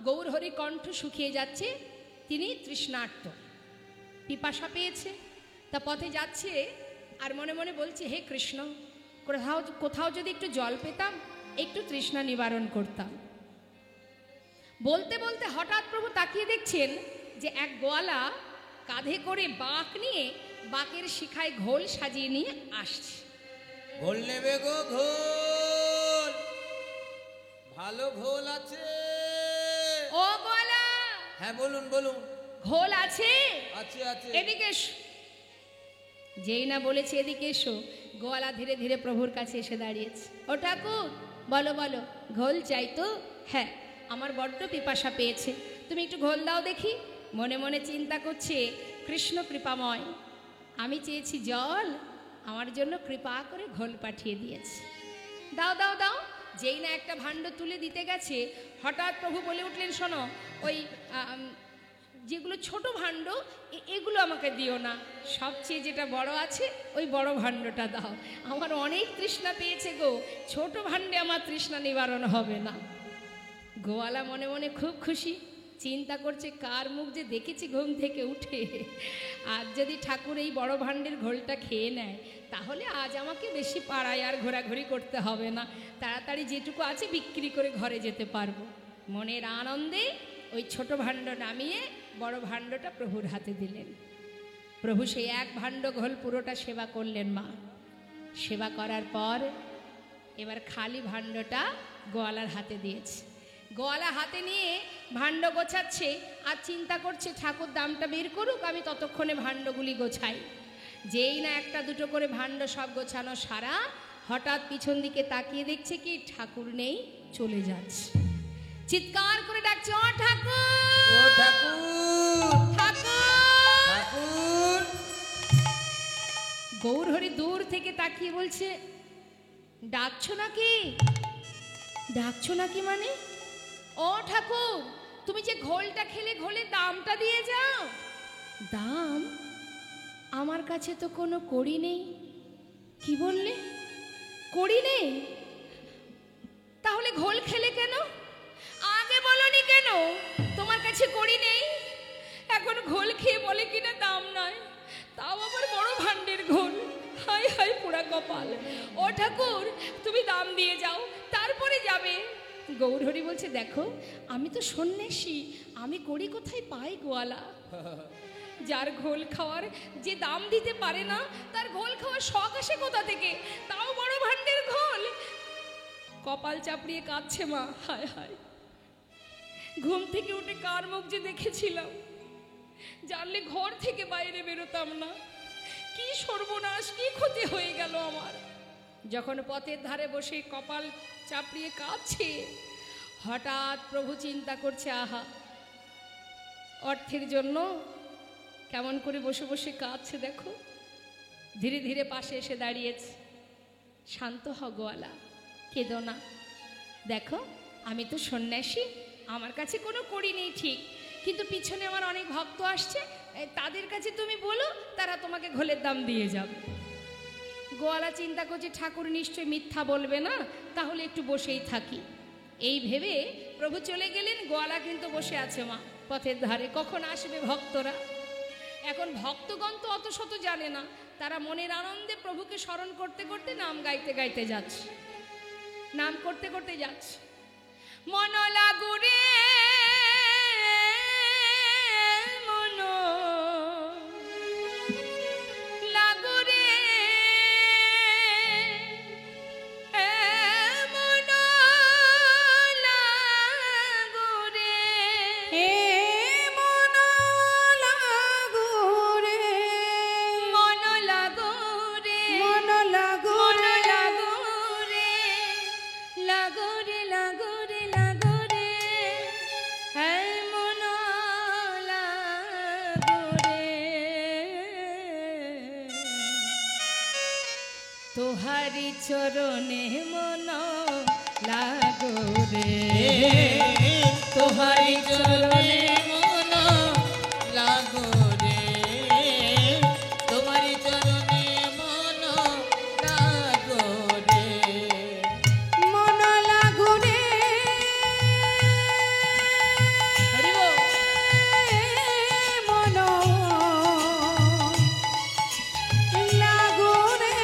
S1: গৌরহরি কণ্ঠ শুকিয়ে যাচ্ছে, তিনি তৃষ্ণার্ত, পিপাসা পেয়েছে। তা পথে যাচ্ছে আর মনে মনে বলছে, হে কৃষ্ণ, কোথাও যদি একটু জল পেতাম, একটু তৃষ্ণা নিবারণ করতাম। বলতে বলতে হঠাৎ প্রভু তাকিয়ে দেখছেন যে এক গোয়ালা কাঁধে করে বাঁক নিয়ে বাঁকের শিখায় ঘোল সাজিয়ে নিয়ে আসছে।
S4: ঘোল নেবে গো, ঘোল, ভালো ঘোল আছে।
S1: ও গোয়ালা,
S4: হ্যাঁ বলুন বলুন।
S1: ঘোল আছে?
S4: আছে আছে।
S1: এদিকে এসো। যেই না বলেছে এদিকে এসো, গোয়ালা ধীরে ধীরে প্রভুর কাছে এসে দাঁড়িয়েছে। ও ঠাকুর, বলো বলো, ঘোল চাই তো? হ্যাঁ, আমার বড্ড পিপাসা পেয়েছে, তুমি একটু ঘোল দাও দেখি। মনে মনে চিন্তা করছে, কৃষ্ণ কৃপাময়, আমি চেয়েছি জল, আমার জন্য কৃপা করে ঘোল পাঠিয়ে দিয়েছে। দাও দাও দাও। যেই না একটা ভাণ্ড তুলে দিতে গেছে, হঠাৎ প্রভু বলে উঠলেন, শোনো, ওই যেগুলো ছোট ভাণ্ড এগুলো আমাকে দিও না, সবচেয়ে যেটা বড় আছে ওই বড় ভাণ্ডটা দাও, আমার অনেক তৃষ্ণা পেয়েছে গো, ছোট ভাণ্ডে আমার তৃষ্ণা নিবারণ হবে না। গোয়ালা মনে মনে খুব খুশি, চিন্তা করছে কার মুখ যে দেখেছি ঘুম থেকে উঠে। আর যদি ঠাকুর এই বড় ভাণ্ডের ঘোলটা খেয়ে নেয় তাহলে আজ আমাকে বেশি পাড়ায় আর ঘোরাঘুরি করতে হবে না, তাড়াতাড়ি যেটুকু আছে বিক্রি করে ঘরে যেতে পারবো। মনের আনন্দে ওই ছোট ভাণ্ড নামিয়ে বড় ভাণ্ডটা প্রভুর হাতে দিলেন। প্রভু সেই এক ভাণ্ড ঘোল পুরোটা সেবা করলেন মা। সেবা করার পর এবার খালি ভাণ্ডটা গোয়ালার হাতে দিয়েছে। গোয়ালা হাতে নিয়ে ভাণ্ড গোছাচ্ছে আর চিন্তা করছে ঠাকুর দামটা বের করুক, আমি ততক্ষণে ভাণ্ডগুলি গোছাই। যেই না একটা দুটো করে ভাণ্ড সব গোছানো সারা, হঠাৎ পিছন দিকে তাকিয়ে দেখছে কি ঠাকুর নেই, চলে যাচ্ছে। চিৎকার করে ডাকছে, ও ঠাকুর,
S4: ও ঠাকুর,
S1: ঠাকুর।
S4: ঠাকুর।
S1: গৌরহরি দূর থেকে তাকিয়ে বলছে, ডাকছো নাকি? ডাকছো নাকি মানে? ও ঠাকুর, তুমি যে ঘোলটা খেলে ঘোলের দামটা দিয়ে যাও। দাম? আমার কাছে তো কোনো কড়ি নেই। কি বললে? কড়ি নেই? তাহলে ঘোল খেলে কেন? আগে বলনি কেন তোমার কাছে কড়ি নেই? এখন ঘোল খেয়ে বলে কিনা দাম নয়, তাও আবার বড় ভাণ্ডের ঘোল। হাই হাই পোড়া কপাল। ও ঠাকুর, তুমি দাম দিয়ে যাও, তারপরে যাবে। গৌরহরি বলছে, দেখো আমি তো সন্ন্যাসী, আমি কড়ি কোথায় পাই গোয়ালা? যার ঘোল খাওয়ার যে দাম দিতে পারে না, তার ঘোল খাওয়ার শখ আসে কোথা থেকে, তাও বড় ভাণ্ডের ঘোল। কপাল চাপড়িয়ে কাঁদছে মা। হায় হায়, ঘুম থেকে উঠে কার মুখ যে দেখেছিলাম, জানলে ঘর থেকে বাইরে বেরোতাম না। কি সর্বনাশ, কি ক্ষতি হয়ে গেল আমার। যখন পথের ধারে বসে কপাল চাপড়িয়ে কাঁদছে, হঠাৎ প্রভু চিন্তা করছে, আহা, অর্থের জন্য কেমন করে বসে বসে কাঁদছে দেখো। ধীরে ধীরে পাশে এসে দাঁড়িয়েছে। শান্ত হ গোয়ালা, কেঁদো না। দেখো আমি তো সন্ন্যাসী, আমার কাছে কোনো কড়ি নেই ঠিক, কিন্তু পিছনে আমার অনেক ভক্ত আসছে, তাদের কাছে তুমি বলো, তারা তোমাকে ঘোলের দাম দিয়ে যাবে। গোয়ালা চিন্তা করছে ঠাকুর নিশ্চয়ই মিথ্যা বলবে না, তাহলে একটু বসেই থাকি। এই ভেবে প্রভু চলে গেলেন। গোয়ালা কিন্তু বসে আছে মা পথের ধারে, কখন আসবে ভক্তরা। এখন ভক্তগণ তো অত শত জানে না, তারা মনের আনন্দে প্রভুকে স্মরণ করতে করতে নাম গাইতে গাইতে যাচ্ছে, নাম করতে করতে যাচ্ছে। মন লাগুরে মন লাগুরে মন লাগুরে
S3: মন লাগুরে
S1: মন লাগুরে
S3: মন লাগুরে
S1: লাগুরে লাগুরে লাগুরে হ্যাঁ মন লাগুরে তোহারি চরণে মন লাগুরে
S2: তোহারি চরণে মন লাগো রে, তোমারি চরণে মন লাগো রে।
S3: মন লাগুরে
S1: হরি বল।
S3: মন লাগুরে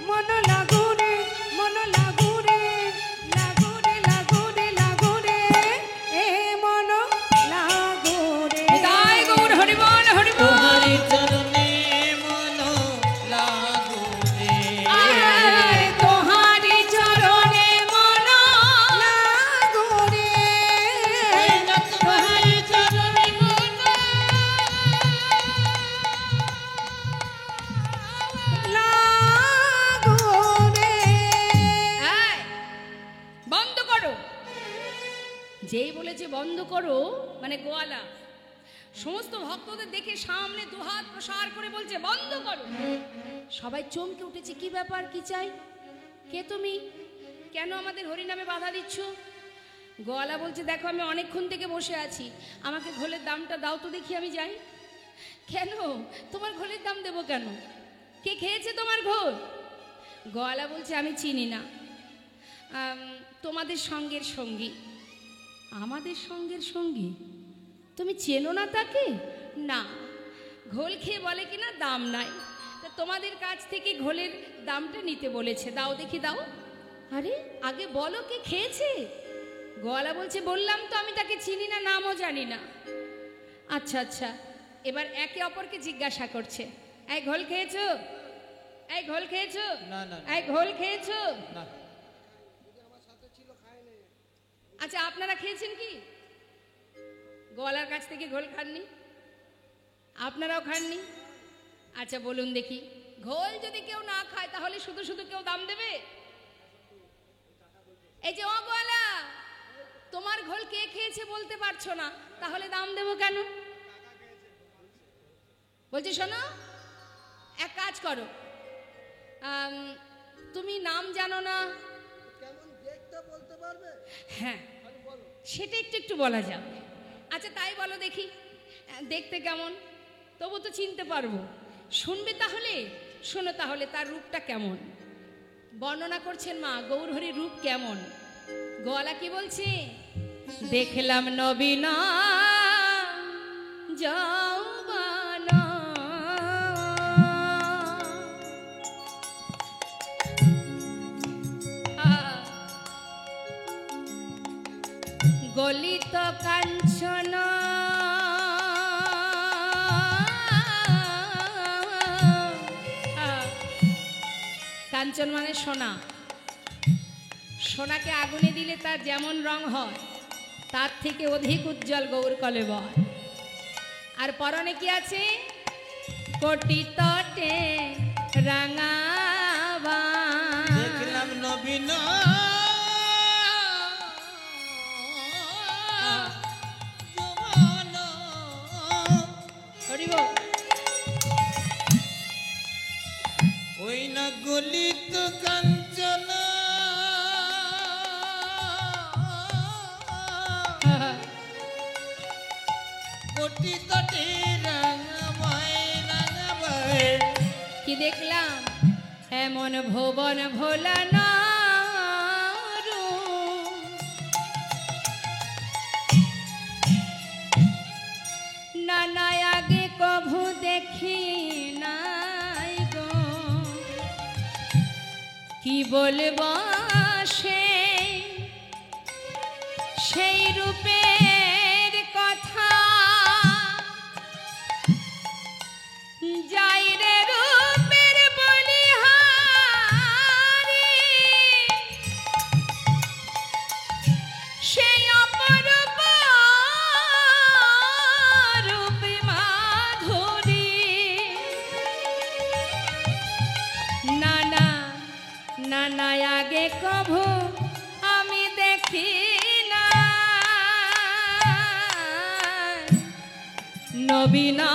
S3: মন লাগুরে মন লাগুরে লাগুরে লাগুরে লাগুরে মন লাগুরে
S1: তাই গৌর হরি বল, হরি বল।
S2: তোহারি চরণে মন লাগো রে,
S3: আরে তোহারি চরণে মন লাগুরে
S2: তোহারি চরণে মন
S3: লাগুরে
S1: এই, বন্ধ করো। যেই বলেছে বন্ধ করো মানে গোয়ালা সমস্ত ভক্তদের দেখে সামনে দুহাত প্রসার করে বলছে বন্ধ করো। সবাই চমকে উঠেছে, কি ব্যাপার, কি চাই, কে তুমি, কেন আমাদের হরিনামে বাধা দিচ্ছ? গোয়ালা বলছে, দেখো আমি অনেকক্ষণ থেকে বসে আছি, আমাকে ঘোলের দামটা দাও তো দেখি, আমি যাই। কেন তোমার ঘোলের দাম দেবো কেন? কে খেয়েছে তোমার ঘোল? গোয়ালা বলছে আমি চিনি না, তোমাদের সঙ্গের সঙ্গী। আমাদের সঙ্গের সঙ্গী? তুমি চেনো না তাকে? না। ঘোল খেয়ে বলে কিনা দাম নাই, তা তোমাদের কাছ থেকে ঘোলের দামটা নিতে বলেছে, দাও দেখি দাও। আরে আগে বলো কে খেয়েছে? গোয়ালা বলছে বললাম তো আমি তাকে চিনি না, নামও জানি না। আচ্ছা আচ্ছা, এবার একে অপরকে জিজ্ঞাসা করছে, এই ঘোল খেয়েছো? এই ঘোল খেয়েছো?
S2: না, না, না।
S1: এই ঘোল খেয়েছো?
S2: না।
S1: আচ্ছা আপনারা খেয়েছেন কি? গোয়ালার কাছ থেকে ঘোল খাননি? আপনারাও খাননি? আচ্ছা বলুন দেখি, ঘোল যদি কেউ না খায় তাহলে শুধু শুধু কেউ দাম দেবে? এই যে ও গোয়ালা, তোমার ঘোল কে খেয়েছে বলতে পারছো না, তাহলে দাম দেবো কেন? বলছি শোনো, এক কাজ করো, তুমি নাম জানো না? হ্যাঁ, সেটা একটু একটু বলা যাবে। আচ্ছা তাই বলো দেখি, দেখতে কেমন? তবু তো চিনতে পারবো। শুনবে তাহলে? শোনো তাহলে তার রূপটা কেমন। বর্ণনা করছেন মা গৌরহরির রূপ কেমন। গোয়ালা কি বলছে? দেখলাম নবীনা যৌবনা, গলিত কাঞ্চন, কাঞ্চন মানে সোনা। সোনাকে আগুনে দিলে তার যেমন রং হয় তার থেকে অধিক উজ্জ্বল গৌর কলেবর। আর পরনে কি আছে? কোটি তটে রাঙাবা,
S2: দেখলাম নবীন যৌবন।
S1: হরিব।
S2: ওই না গলিত কাঞ্চন, কোটি তটে রাঙাবাই রাঙাবাই।
S1: কি দেখলাম? এমন ভুবন ভোলা না না আগে কভু দেখি নাই গো, কি বলব সেই রূপের কথা, যাই রে রূপের বলিহারি, সেই অপরূপ রূপে মাধুরী। না না না না আগে কভু আমি দেখি না নবীনা